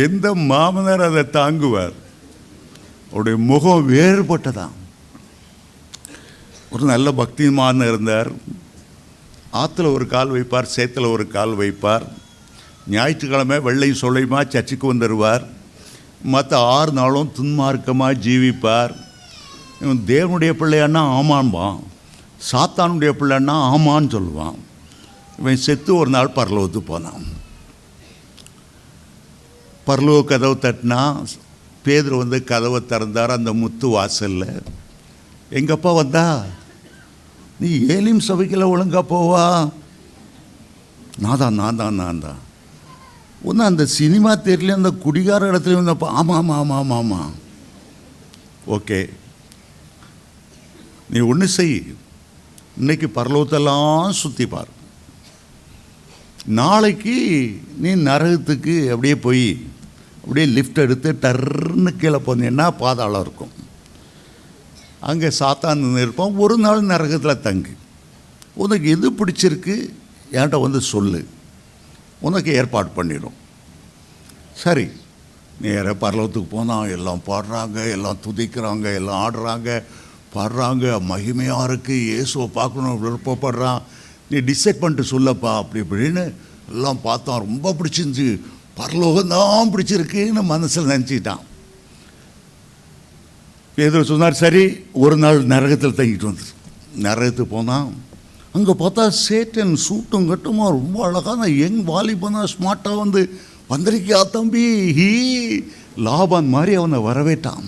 எந்த மாமனார் அதை தாங்குவார்? அவருடைய முகம் வேறுபட்டதான். ஒரு நல்ல பக்திமான் இருந்தார். ஆற்றுல ஒரு கால் வைப்பார், சேத்துல ஒரு கால் வைப்பார். ஞாயிற்றுக்கிழமை வெள்ளை சொல்லையுமா சர்ச்சுக்கு வந்துடுவார். மற்ற 6 நாளும் துன்மார்க்கமாக ஜீவிப்பார். இவன் தேவனுடைய பிள்ளையான்னா ஆமான்பான், சாத்தானுடைய பிள்ளைன்னா ஆமான்னு சொல்லுவான். இவன் செத்து ஒரு நாள் பரலோகத்துக்கு போனான். பரலோக கதவை தட்டினா பேதுரு வந்து கதவை திறந்தார். அந்த முத்து வாசலில் எங்கப்பா வந்தா? நீ ஏலிம் சபைக்கில் ஒழுங்கா போவா? நான் தான் ஒன்று அந்த சினிமா தேட்டர்லேயும் அந்த குடிகார இடத்துல வந்தப்போ ஆமாம் ஓகே, நீ ஒன்று செய், இன்னைக்கு பரலோகத்தெல்லாம் சுற்றி பார். நாளைக்கு நீ நரகத்துக்கு அப்படியே போய் அப்படியே லிஃப்ட் எடுத்து டர்ன்னு கீழே போனீங்கன்னா பாதாளம் இருக்கும். அங்கே சாத்தான் இருப்பான். ஒரு நாள் நரகத்தில் தங்கு. உனக்கு எது பிடிச்சிருக்கு என்கிட்ட வந்து சொல்லு, உனக்கு ஏற்பாடு பண்ணிடும். சரி, நேராக பரலோகத்துக்கு போனால் எல்லாம் பாடுறாங்க, எல்லாம் துதிக்கிறாங்க, எல்லாம் ஆடுறாங்க, பாடுறாங்க, மகிமையாக இருக்குது, இயேசுவை பார்க்கணும் விருப்பப்படுறான். நீ டிசைட் பண்ணிட்டு சொல்லப்பா அப்படி இப்படின்னு எல்லாம் பார்த்தான். ரொம்ப பிடிச்சிருந்துச்சு, பரலோகம்தான் பிடிச்சிருக்குன்னு மனசில் நினச்சிக்கிட்டான். பேதுரு சொன்னார், சரி ஒரு நாள் நரகத்தில் தங்கிட்டு வந்துரு. நரகத்துக்கு போனால் அங்கே பார்த்தா சேட்டன் சூட்டும் கட்டுமா ரொம்ப அழகான யங் வாலிபனா ஸ்மார்ட்டாக வந்திருக்கியா தம்பி, ஹீ லாபான் மாதிரி அவனை வரவேட்டான்.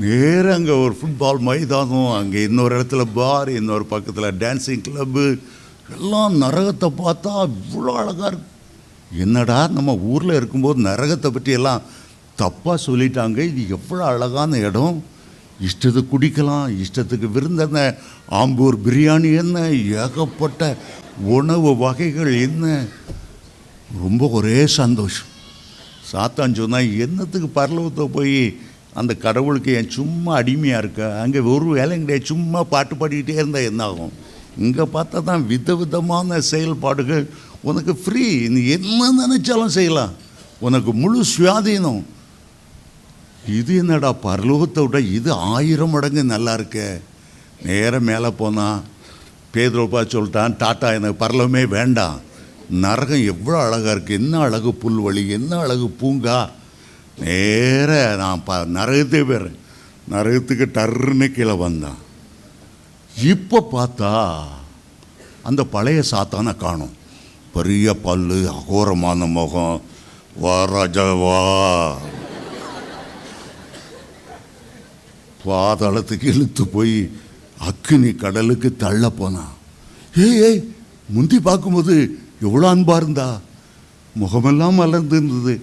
நேர அங்கே ஒரு ஃபுட்பால் மைதானம், அங்கே இன்னொரு இடத்துல பார், இன்னொரு பக்கத்தில் டான்ஸிங் கிளப்பு, எல்லாம் நரகத்தை பார்த்தா இவ்வளோ அழகாக இருக்கு. என்னடா நம்ம ஊரில் இருக்கும்போது நரகத்தை பற்றி எல்லாம் தப்பாக சொல்லிட்டாங்க, இது எவ்வளோ அழகான இடம், இஷ்டத்துக்கு குடிக்கலாம், இஷ்டத்துக்கு விருந்தென்ன, ஆம்பூர் பிரியாணி என்ன, ஏகப்பட்ட உணவு வகைகள் என்ன, ரொம்ப ஒரே சந்தோஷம். சாத்தான் சொன்னால், என்னத்துக்கு பரலோகத்தை போய் அந்த கடவுளுக்கு என் சும்மா அடிமையாக இருக்க, அங்கே ஒரு வேலை கிடையாது, சும்மா பாட்டு பாடிக்கிட்டே இருந்தால் என்ன ஆகும்? இங்கே பார்த்தா தான் விதவிதமான செயல்பாடுகள், உனக்கு ஃப்ரீ, நீ என்ன நினச்சாலும் செய்யலாம், உனக்கு முழு சுயாதீனம். இது என்னடா பரலோகத்தை விட இது 1000 மடங்கு நல்லா இருக்க. நேரம் மேலே போனால் பேதுருப்பா சொல்லிட்டான், டாட்டா எனக்கு பரலோகமே வேண்டாம், நரகம் எவ்வளோ அழகாக இருக்குது, என்ன அழகு புல்வெளி, என்ன அழகு பூங்கா. நேர நான் நரகத்தே போயிடுறேன். நரகத்துக்கு டர்ன்னு கீழே வந்தான். இப்போ பார்த்தா அந்த பழைய சாத்தானை காணும். பெரிய பல்லு, அகோரமான முகம், வா ராஜா வா, பாதாளத்துக்கு இழுத்து போய் அக்கினி கடலுக்கு தள்ள போனான். ஏய் முந்தி பார்க்கும்போது எவ்வளோ அன்பா இருந்தா, முகமெல்லாம் மலர்ந்து இருந்தது,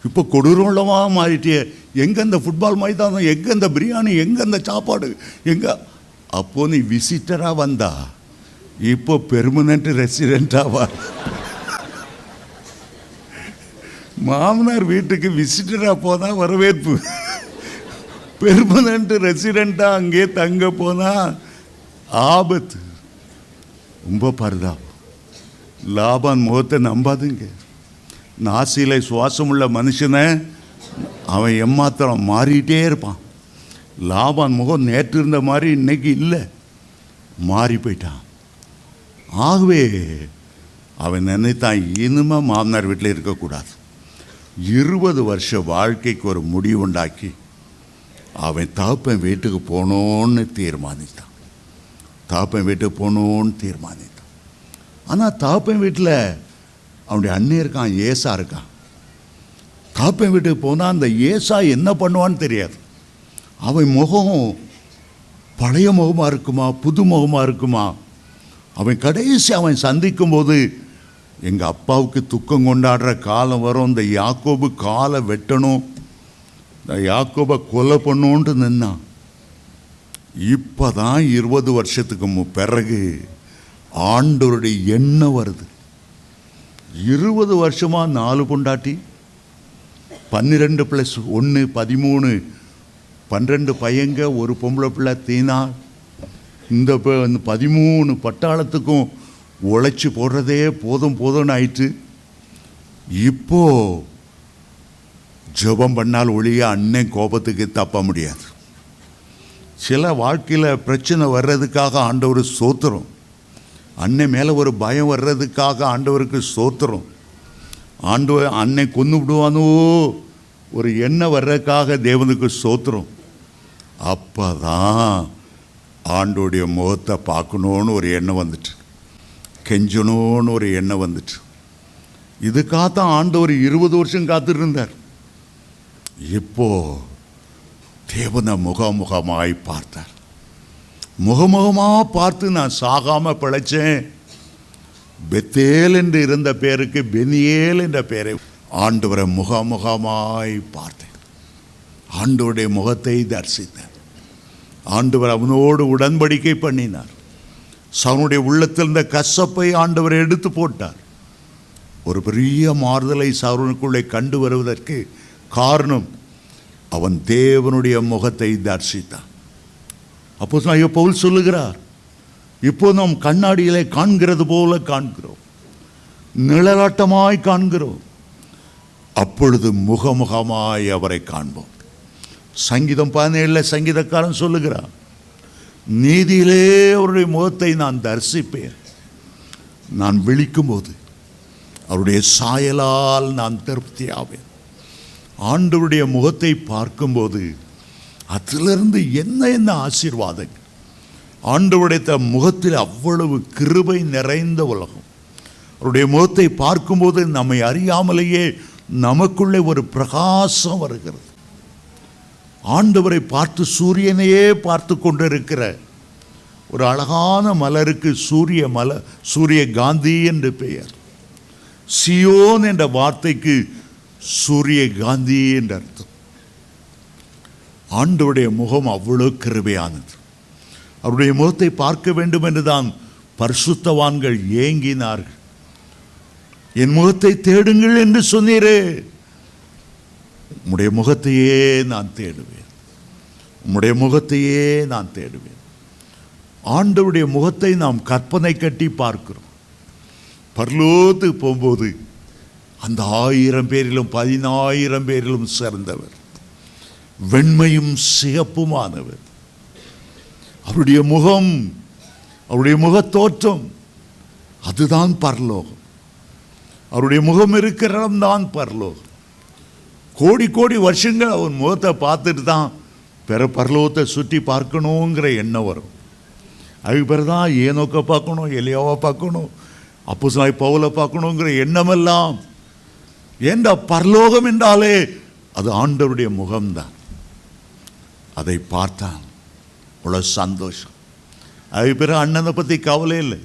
இப்போ கொடூரமாக மாறிட்டே. எங்கே அந்த ஃபுட்பால் மைதானம், எங்கே அந்த பிரியாணி, எங்கே அந்த சாப்பாடு, எங்கே? அப்போ நீ விசிட்டராக வந்தா, இப்போ பெர்மனண்ட் ரெசிடெண்ட்டாக வா. மாமனார் வீட்டுக்கு விசிட்டராக போனால் வரவேற்பு, பெர்மனண்ட் ரெசிடெண்ட்டாக அங்கே தங்க போனால் ஆபத்து. ரொம்ப பரிதாபம். லாபான் முகத்தை நம்பாதுங்க. நாசியில் சுவாசமுள்ள மனுஷனை அவன் எம்மாத்திரம் மாறிட்டே இருப்பான். லாபான் முகம் நேற்று இருந்த மாதிரி இன்னைக்கு இல்லை, மாறி போயிட்டான். ஆகவே அவன் நினைத்தான், இனிமே மாமனார் வீட்டில் இருக்கக்கூடாது. 20 வருஷ வாழ்க்கைக்கு ஒரு முடிவு உண்டாக்கி அவன் தகப்பன் வீட்டுக்கு போகணுன்னு தீர்மானித்தான். தகப்பன் வீட்டுக்கு போகணுன்னு தீர்மானித்தான். ஆனால் தகப்பன் வீட்டில் அவனுடைய அண்ணன் இருக்கான், ஏசா இருக்கான். தகப்பன் வீட்டுக்கு போனால் அந்த ஏசா என்ன பண்ணுவான்னு தெரியாது. அவன் முகம் பழைய முகமாக இருக்குமா, புது முகமாக இருக்குமா? அவன் கடைசி அவன் சந்திக்கும் போது, எங்கள் அப்பாவுக்கு துக்கம் கொண்டாடுற காலம் வரும், இந்த யாக்கோபு காலை வெட்டணும், இந்த யாக்கோபை கொலை பண்ணோன்ட்டு நின்னான். இப்போ தான் 20 வருஷத்துக்கு பிறகு ஆண்டவருடைய எண்ணம் வருது. 20 வருஷமாக 4 பொண்டாட்டி, 12 + 1 13, 12 பையங்க, ஒரு பொம்பளை பிள்ளை தீனா. இந்த 13 பட்டாளத்துக்கும் உழைச்சி போடுறதே போதும் போதும்னு ஆயிட்டு. இப்போ ஜெபம் பண்ணால் ஒழிய அண்ணன் கோபத்துக்கு தப்ப முடியாது. சில வாழ்க்கையில் பிரச்சனை வர்றதுக்காக ஆண்டவர் சோத்துறோம், அண்ணன் மேலே ஒரு பயம் வர்றதுக்காக ஆண்டவருக்கு சோத்துறோம். ஆண்டவர் அண்ணன் கொண்டு விடுவானோ ஒரு எண்ணம் வர்றதுக்காக தேவனுக்கு சோத்துறோம். அப்போ தான் ஆண்டோடைய முகத்தை பார்க்கணுன்னு ஒரு எண்ணம் வந்துட்டு, கெஞ்சணும்னு ஒரு எண்ணம் வந்துட்டு. இதுக்காகத்தான் ஆண்டவர் 20 வருஷம் காத்துட்டு இருந்தார். இப்போ தேவனை முகமுகமாய் பார்த்தார். முகமுகமாக பார்த்து நான் சாகாமல் பிழைச்சேன். பெத்தேல் என்று இருந்த பேருக்கு பெனியேல் என்ற பேரை ஆண்டவரை முகமுகமாய் பார்த்தேன். ஆண்டவருடைய முகத்தை தரிசித்தேன். ஆண்டவர் அவனோடு உடன்படிக்கை பண்ணினார். சவுனுடைய உள்ளத்தில் இருந்த கசப்பை ஆண்டவர் எடுத்து போட்டார். ஒரு பெரிய மாறுதலை சவுனுக்குள்ளே கண்டு வருவதற்கு காரணம் அவன் தேவனுடைய முகத்தை தரிசித்தான். அப்போஸ்தலனாகிய பவுல் சொல்லுகிறார், இப்போ நாம் கண்ணாடியிலே காண்கிறது போல காண்கிறோம், நிழலாட்டமாய் காண்கிறோம், அப்பொழுது முகமுகமாய் அவரை காண்போம். சங்கீதம் 17 சங்கீதக்காரன் சொல்லுகிறார், நீதியிலே அவருடைய முகத்தை நான் தரிசிப்பேன். நான் விழிக்கும்போது அவருடைய சாயலால் நான் திருப்தியாவேன். ஆண்டவருடைய முகத்தை பார்க்கும்போது அதிலிருந்து என்ன ஆசீர்வாதங்கள். ஆண்டவருடைய முகத்தில் அவ்வளவு கிருபை நிறைந்த உலகம். அவருடைய முகத்தை பார்க்கும்போது நம்மை அறியாமலேயே நமக்குள்ளே ஒரு பிரகாசம் வருகிறது. ஆண்டவரை பார்த்து சூரியனையே பார்த்து கொண்டிருக்கிற ஒரு அழகான மலருக்கு சூரிய காந்தி என்று பெயர். சியோன் என்ற வார்த்தைக்கு சூரிய காந்தி என்ற அர்த்தம். ஆண்டவருடைய முகம் அவ்வளவு கிருபையானது. அவருடைய முகத்தை பார்க்க வேண்டும் என்றுதான் பரிசுத்தவான்கள் ஏங்கினார்கள். என் முகத்தை தேடுங்கள் என்று சொன்னீரே, உம்முடைய முகத்தையே நான் தேடுவேன், உம்முடைய முகத்தையே நான் தேடுவேன். ஆண்டவருடைய முகத்தை நாம் கற்பனை கட்டி பார்க்கிறோம். பரலோகத்துக்கு போகும்போது அந்த 1000 பேரிலும் 10000 பேரிலும் சிறந்தவர், வெண்மையும் சிகப்புமானவர். அவருடைய முகம், அவருடைய முகத்தோற்றம், அதுதான் பரலோகம். அவருடைய முகம் இருக்கிற இடம்தான் பரலோகம். கோடி கோடி வருஷங்கள் அவன் முகத்தை பார்த்துட்டு தான் பிற பரலோகத்தை சுற்றி பார்க்கணுங்கிற எண்ணம் வரும். அதுக்கு பிறகுதான் ஏனோக்கை பார்க்கணும், எலியாவை பார்க்கணும், அப்போஸ்தலனாகிய பவுலை பார்க்கணுங்கிற எண்ணமெல்லாம். ஏண்டா பரலோகம் என்றாலே அது ஆண்டவருடைய முகம்தான். அதை பார்த்தான் அவ்வளோ சந்தோஷம். அதுக்கு பிறகு அண்ணனை பற்றி கவலை இல்லை,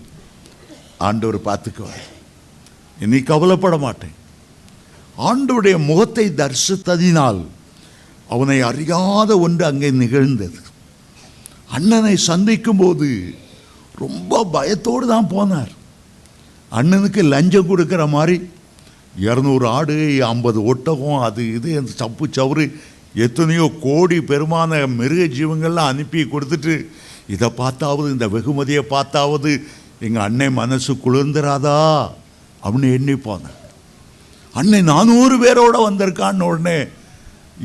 ஆண்டவர் பார்த்துக்குவார், இனி கவலைப்பட மாட்டேன். ஆண்டவருடைய முகத்தை தரிசித்ததினால் அவனை அறியாத ஒன்று அங்கே நிகழ்ந்தது. அண்ணனை சந்திக்கும் போது ரொம்ப பயத்தோடு தான் போனார். அண்ணனுக்கு லஞ்சம் கொடுக்குற மாதிரி 200 ஆடு, 50 ஒட்டகம், அது இது சப்பு சவுறு, எத்தனையோ கோடி பெருமான மிருக ஜீவங்கள்லாம் அனுப்பி கொடுத்துட்டு, இதை பார்த்தாவது, இந்த வெகுமதியை பார்த்தாவது எங்கள் அண்ணன் மனசு குளிர்ந்துராதா அப்படின்னு எண்ணி போனேன். அன்னை 400 பேரோட வந்திருக்கான்னு உடனே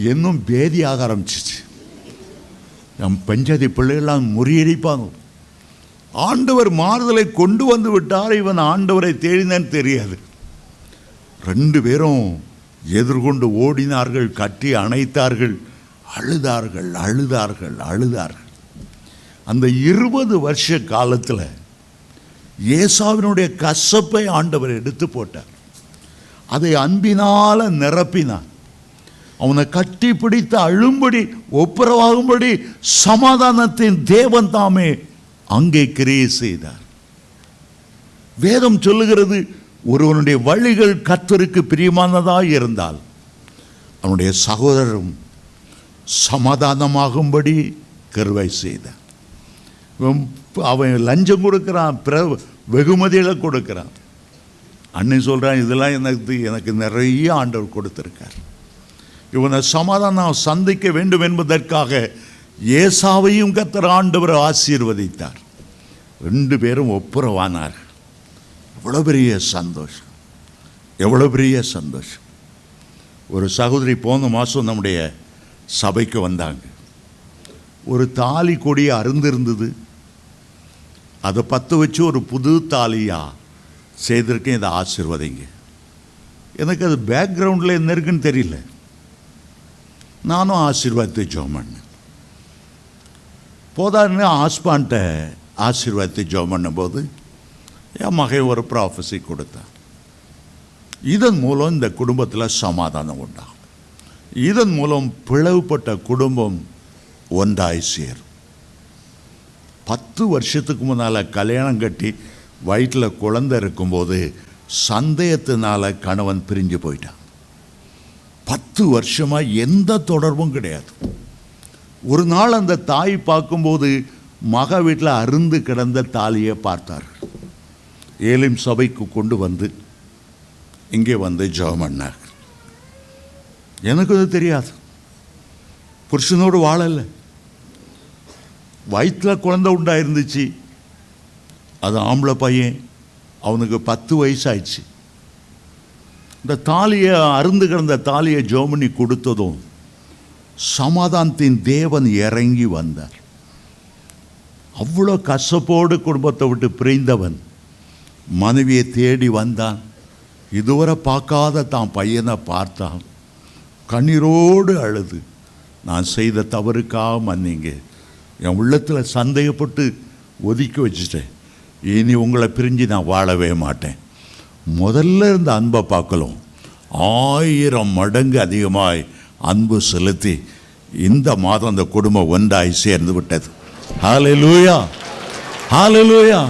இன்னும் பேதியாக ஆரம்பிச்சிச்சு. நம் பஞ்சாயத்து பிள்ளைகள்லாம் முறியடிப்பாங்க. ஆண்டவர் மாறுதலை கொண்டு வந்து விட்டார், இவன் ஆண்டவரை தேடினேன்னு தெரியாது. 2 பேரும் எதிர்கொண்டு ஓடினார்கள், கட்டி அணைத்தார்கள், அழுதார்கள் அழுதார்கள் அழுதார்கள். அந்த 20 வருஷ காலத்தில் ஏசாவினுடைய கசப்பை ஆண்டவர் எடுத்து போட்டார். அதை அன்பினால் நிரப்பினார். அவனை கட்டி பிடித்து அழும்படி ஒப்புரவாகும்படி சமாதானத்தின் தேவன் தாமே அங்கே கிரியை செய்தார். வேதம் சொல்லுகிறது, ஒருவனுடைய வழிகள் கர்த்தருக்கு பிரியமானதாக இருந்தால் அவனுடைய சகோதரரும் சமாதானமாகும்படி கிருபை செய்தார். அவன் லஞ்சம் கொடுக்குறான், வெகுமதிகளை கொடுக்குறான். அண்ணன் சொல்கிறான், இதெல்லாம் எனக்கு நிறைய ஆண்டவர் கொடுத்துருக்கார். இவனை சமாதானம் சந்திக்க வேண்டும் என்பதற்காக ஏசாவையும் கர்த்தர் ஆண்டவர் ஆசீர்வதித்தார். 2 பேரும் ஒப்புரவானார்கள். எவ்வளோ பெரிய சந்தோஷம், எவ்வளோ பெரிய சந்தோஷம். ஒரு சகோதரி போன மாதம் நம்முடைய சபைக்கு வந்தாங்க. ஒரு தாலி கொடியை அருந்திருந்தது, அதை 10 வச்சு ஒரு புது தாலியாக செய்திருக்கேன், இதை ஆசீர்வதிங்க. எனக்கு அது பேக்ரவுண்டில் என்ன இருக்குன்னு தெரியல. நானும் ஆசீர்வாதத்தை ஜெபம் பண்ணேன். போதான்னு ஆஸ்பான்ட்ட ஆசீர்வாதத்தை ஜெபம் பண்ணும்போது என் மகன் ஒரு ப்ராஃபஸி கொடுத்தான். இதன் மூலம் இந்த குடும்பத்தில் சமாதானம் உண்டாகும், இதன் மூலம் பிளவுபட்ட குடும்பம் ஒன்றாய் சேரும். 10 வருஷத்துக்கு முன்னால் கல்யாணம் கட்டி வயிற்றில் குழந்தை இருக்கும்போது சந்தேகத்தினால கணவன் பிரிஞ்சு போயிட்டான். 10 வருஷமாக எந்த தொடர்பும் கிடையாது. ஒரு நாள் அந்த தாய் பார்க்கும்போது மக வீட்டில் அருந்து கிடந்த தாலியை பார்த்தார்கள். ஏலிம் சபைக்கு கொண்டு வந்து இங்கே வந்து ஜெபம் பண்ணார். எனக்கு அது தெரியாது. புருஷனோடு வாழலை, வயிற்றில் குழந்தை உண்டாயிருந்துச்சு. அது ஆம்பளை பையன், அவனுக்கு 10 வயசாயிடுச்சு. இந்த தாலியை அருந்து கிடந்த தாலியை ஜெபம் பண்ணி கொடுத்ததும் சமாதானத்தின் தேவன் இறங்கி வந்தார். அவ்வளோ கசப்போடு குடும்பத்தை விட்டு பிரிந்தவன் மனைவியை தேடி வந்தான். இதுவரை பார்க்காத தான் பையனை பார்த்தான். கண்ணீரோடு அழுது, நான் செய்த தவறுக்காக மன்னிங்க, என் உள்ளத்தில் சந்தேகப்பட்டு ஒதுக்கி வச்சுட்டேன், இனி உங்களை பிரிஞ்சு நான் வாழவே மாட்டேன். முதல்ல இருந்த அன்பை பார்க்கலாம், 1000 மடங்கு அதிகமாய் அன்பு செலுத்தி இந்த மாதம் அந்த குடும்பம் ஒன்றாய் சேர்ந்து விட்டது. ஹல்லேலூயா, ஹல்லேலூயா.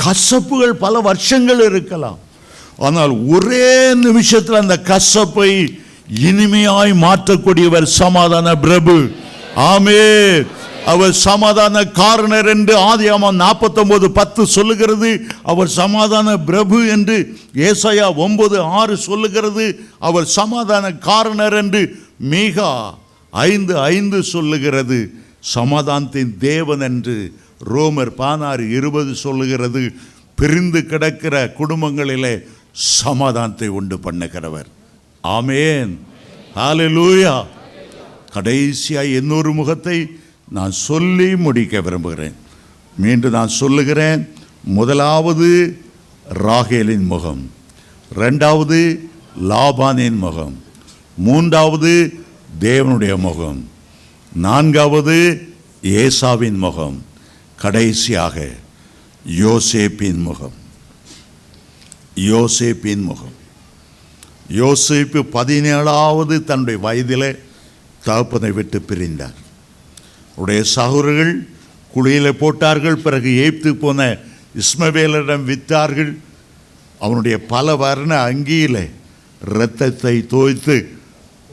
கசப்புகள் பல வருஷங்கள் இருக்கலாம், ஆனால் ஒரே நிமிஷத்தில் அந்த கசப்பை இனிமையாய் மாற்றக்கூடியவர் சமாதான பிரபு. ஆமென். அவர் சமாதான காரணர் என்று ஆதியாகமம் 49:10 சொல்லுகிறது. அவர் சமாதான பிரபு என்று ஏசாயா 9:6 சொல்லுகிறது. அவர் சமாதான காரணர் என்று மீகா 5:5 சொல்லுகிறது. சமாதானத்தின் தேவன் என்று ரோமர் 16:20 சொல்லுகிறது. பிரிந்து கிடக்கிற குடும்பங்களிலே சமாதானத்தை உண்டு பண்ணுகிறவர். ஆமென், ஹல்லேலூயா. கடைசியாய் இன்னொரு முகத்தை நான் சொல்லி முடிக்க விரும்புகிறேன். மீண்டும் நான் சொல்லுகிறேன். முதலாவது ராகேலின் முகம், 2வது லாபானின் முகம், 3வது தேவனுடைய முகம், 4வது ஏசாவின் முகம், கடைசியாக யோசேப்பின் முகம். யோசேப்பின் முகம். யோசேப்பு 17வது தன்னுடைய வயதில் தகப்பனை விட்டு பிரிந்தார். அவருடைய சகோதரர்கள் குழியில் போட்டார்கள். பிறகு எகிப்து போன இஸ்மவேலரிடம் விற்றார்கள். அவனுடைய பல வர்ண அங்கியில் இரத்தத்தை தோய்த்து,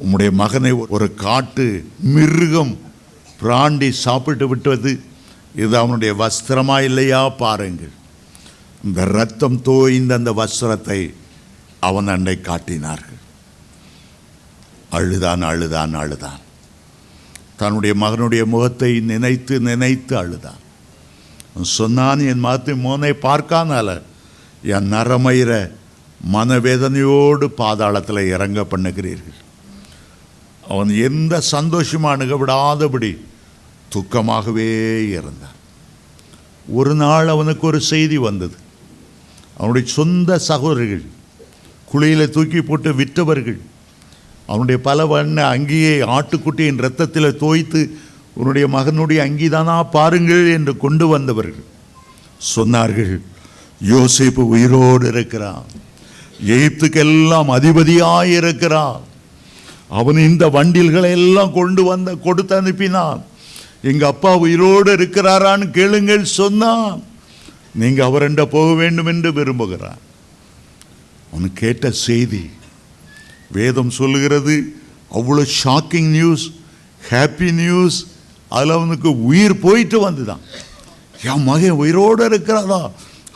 உம்முடைய மகனை ஒரு காட்டு மிருகம் பிராண்டி சாப்பிட்டு விட்டது, இது அவனுடைய வஸ்திரமா இல்லையா பாருங்கள். இந்த இரத்தம் தோய்ந்த அந்த வஸ்திரத்தை அவன் அண்டை காட்டினார்கள். அழுதான் அழுதான் அழுதான். தன்னுடைய மகனுடைய முகத்தை நினைத்து நினைத்து அழுதான். சொன்னான், என் மகத்தை மோனை பார்க்கானால என் நரமயிர மனவேதனையோடு பாதாளத்தில் இறங்க பண்ணுகிறீர்கள். அவன் எந்த சந்தோஷமாக அணுக விடாதபடி துக்கமாகவே இருந்தான். ஒரு நாள் அவனுக்கு ஒரு செய்தி வந்தது. அவனுடைய சொந்த சகோதரர்கள், குழியில் தூக்கி போட்டு விற்றவர்கள், அவனுடைய பல வண்ண அங்கியை ஆட்டுக்குட்டியின் இரத்தத்தில் தோய்த்து உன்னுடைய மகனுடைய அங்கிதானா பாருங்கள் என்று கொண்டு வந்தவர்கள் சொன்னார்கள், யோசேப்பு உயிரோடு இருக்கிறான், எகிப்துக்கெல்லாம் அதிபதியாய் இருக்கிறான், அவன் இந்த வண்டில்களை எல்லாம் கொண்டு வந்த கொடுத்து அனுப்பினான், எங்க அப்பா உயிரோடு இருக்கிறாரான்னு கேளுங்கள் சொன்னான். நீங்க அவரெண்ட போக வேண்டும் என்று விரும்புகிறான். அவனு கேட்ட செய்தி வேதம் சொல்லுகிறது, அவ்வளோ ஷாக்கிங் நியூஸ், ஹாப்பி நியூஸ். அதில் அவனுக்கு உயிர் போயிட்டு வந்துதான். என் மகன் உயிரோடு இருக்கிறதா,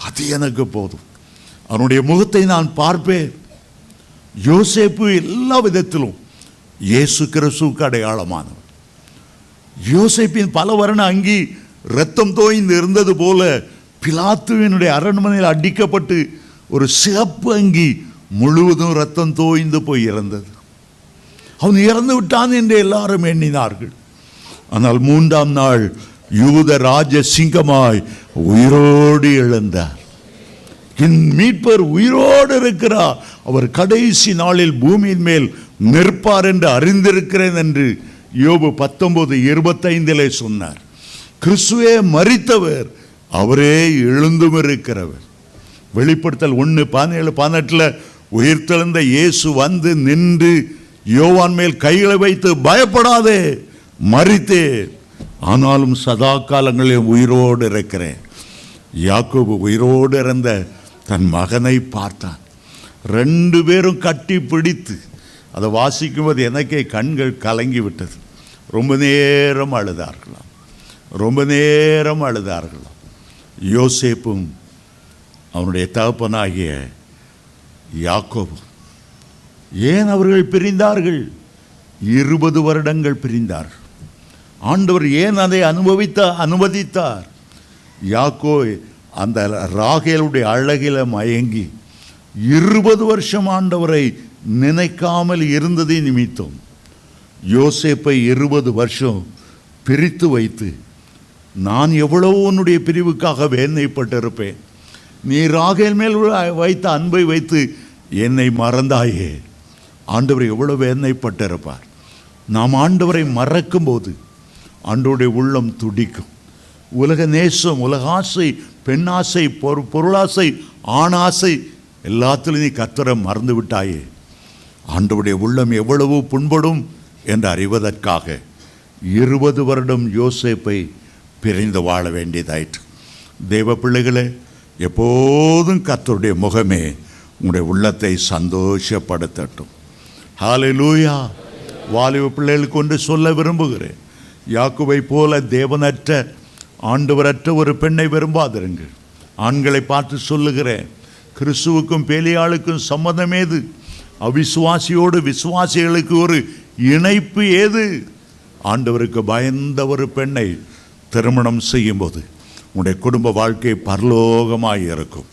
அது எனக்கு போதும், அவனுடைய முகத்தை நான் பார்ப்பேன். யோசேப்பு எல்லா விதத்திலும் இயேசு கிறிஸ்துவுக்கு அடையாளமானவர். யோசேப்பின் பல வர்ண அங்கி இரத்தம் தோய்ந்து இருந்தது போல பிலாத்துவினுடைய அரண்மனையில் அடிக்கப்பட்டு ஒரு சிகப்பு அங்கி முழுவதும் இரத்தம் தோய்ந்து போய் இறந்தது. அவன் இறந்து விட்டான் என்று எல்லாரும் எண்ணினார்கள். ஆனால் 3ஆம் நாள் யூத ராஜ சிங்கமாய் உயிரோடு எழுந்தார். என் மீட்பர் உயிரோடு இருக்கிறார், அவர் கடைசி நாளில் பூமியின் மேல் நிற்பார் என்று அறிந்திருக்கிறேன் என்று யோபு 19:25 சொன்னார். கிறிஸ்துவே மரித்தவர், அவரே எழுந்தும் இருக்கிறவர். வெளிப்படுத்தல் 1:17-18 உயிர்த்தெழுந்த இயேசு வந்து நின்று யோவான் மேல் கைகளை வைத்து, பயப்படாதே, மரித்தே, ஆனாலும் சதா காலங்களில் உயிரோடு இருக்கிறேன். யாக்கோபு உயிரோடு இருந்த தன் மகனை பார்த்தான். 2 பேரும் கட்டி பிடித்து, அதை வாசிக்கும்போது எனக்கே கண்கள் கலங்கி விட்டது. ரொம்ப நேரம் அழுதார்களாம். ரொம்ப நேரம் அழுதார்களாம். யோசேப்பும் அவனுடைய தகப்பனாகிய யாக்கோபும். ஏன் அவர்கள் பிரிந்தார்கள்? 20 வருடங்கள் பிரிந்தார்கள். ஆண்டவர் ஏன் அதை அனுமதித்தார்? யாக்கோ அந்த ராகேலுடைய அழகில மயங்கி 20 வருஷம் ஆண்டவரை நினைக்காமல் இருந்ததை நிமித்தம் யோசேப்பை 20 வருஷம் பிரித்து வைத்து, நான் எவ்வளவு உன்னுடைய பிரிவுக்காக வேதனைப்பட்டிருப்பேன், நீ ராகேல் மேல் வைத்த அன்பை வைத்து என்னை மறந்தாயே. ஆண்டவர் எவ்வளவு வேதனைப்பட்டிருப்பார். நாம் ஆண்டவரை மறக்கும் போது ஆண்டவருடைய உள்ளம் துடிக்கும். உலக நேசம், உலக ஆசை, பெண்ணாசை, பொருளாசை, ஆணாசை எல்லாத்திலும் நீ கர்த்தரை மறந்து விட்டாயே. ஆண்டவருடைய உள்ளம் எவ்வளவு புண்படும் என்று அறிவதற்காக 20 வருடம் யோசேப்பை பிரிந்து வாழ வேண்டியதாயிற்று. தேவ பிள்ளைகளே, எப்போதும் கர்த்தருடைய முகமே உங்களுடைய உள்ளத்தை சந்தோஷப்படுத்தட்டும். ஹல்லேலூயா. வாலிப பிள்ளைகளுக்கு ஒன்று சொல்ல விரும்புகிறேன். யாக்கோபை போல தேவனற்ற, ஆண்டவரற்ற ஒரு பெண்ணை விரும்பாதிருங்கள். ஆண்களை பார்த்து சொல்லுகிறேன், கிறிஸ்துவுக்கும் பேலியாளுக்கும் சம்மதம் ஏது? அவிசுவாசியோடு விசுவாசிகளுக்கு ஒரு இணைப்பு ஏது? ஆண்டவருக்கு பயந்த ஒரு பெண்ணை திருமணம் செய்யும்போது உங்களுடைய குடும்ப வாழ்க்கை பரலோகமாக இருக்கும்.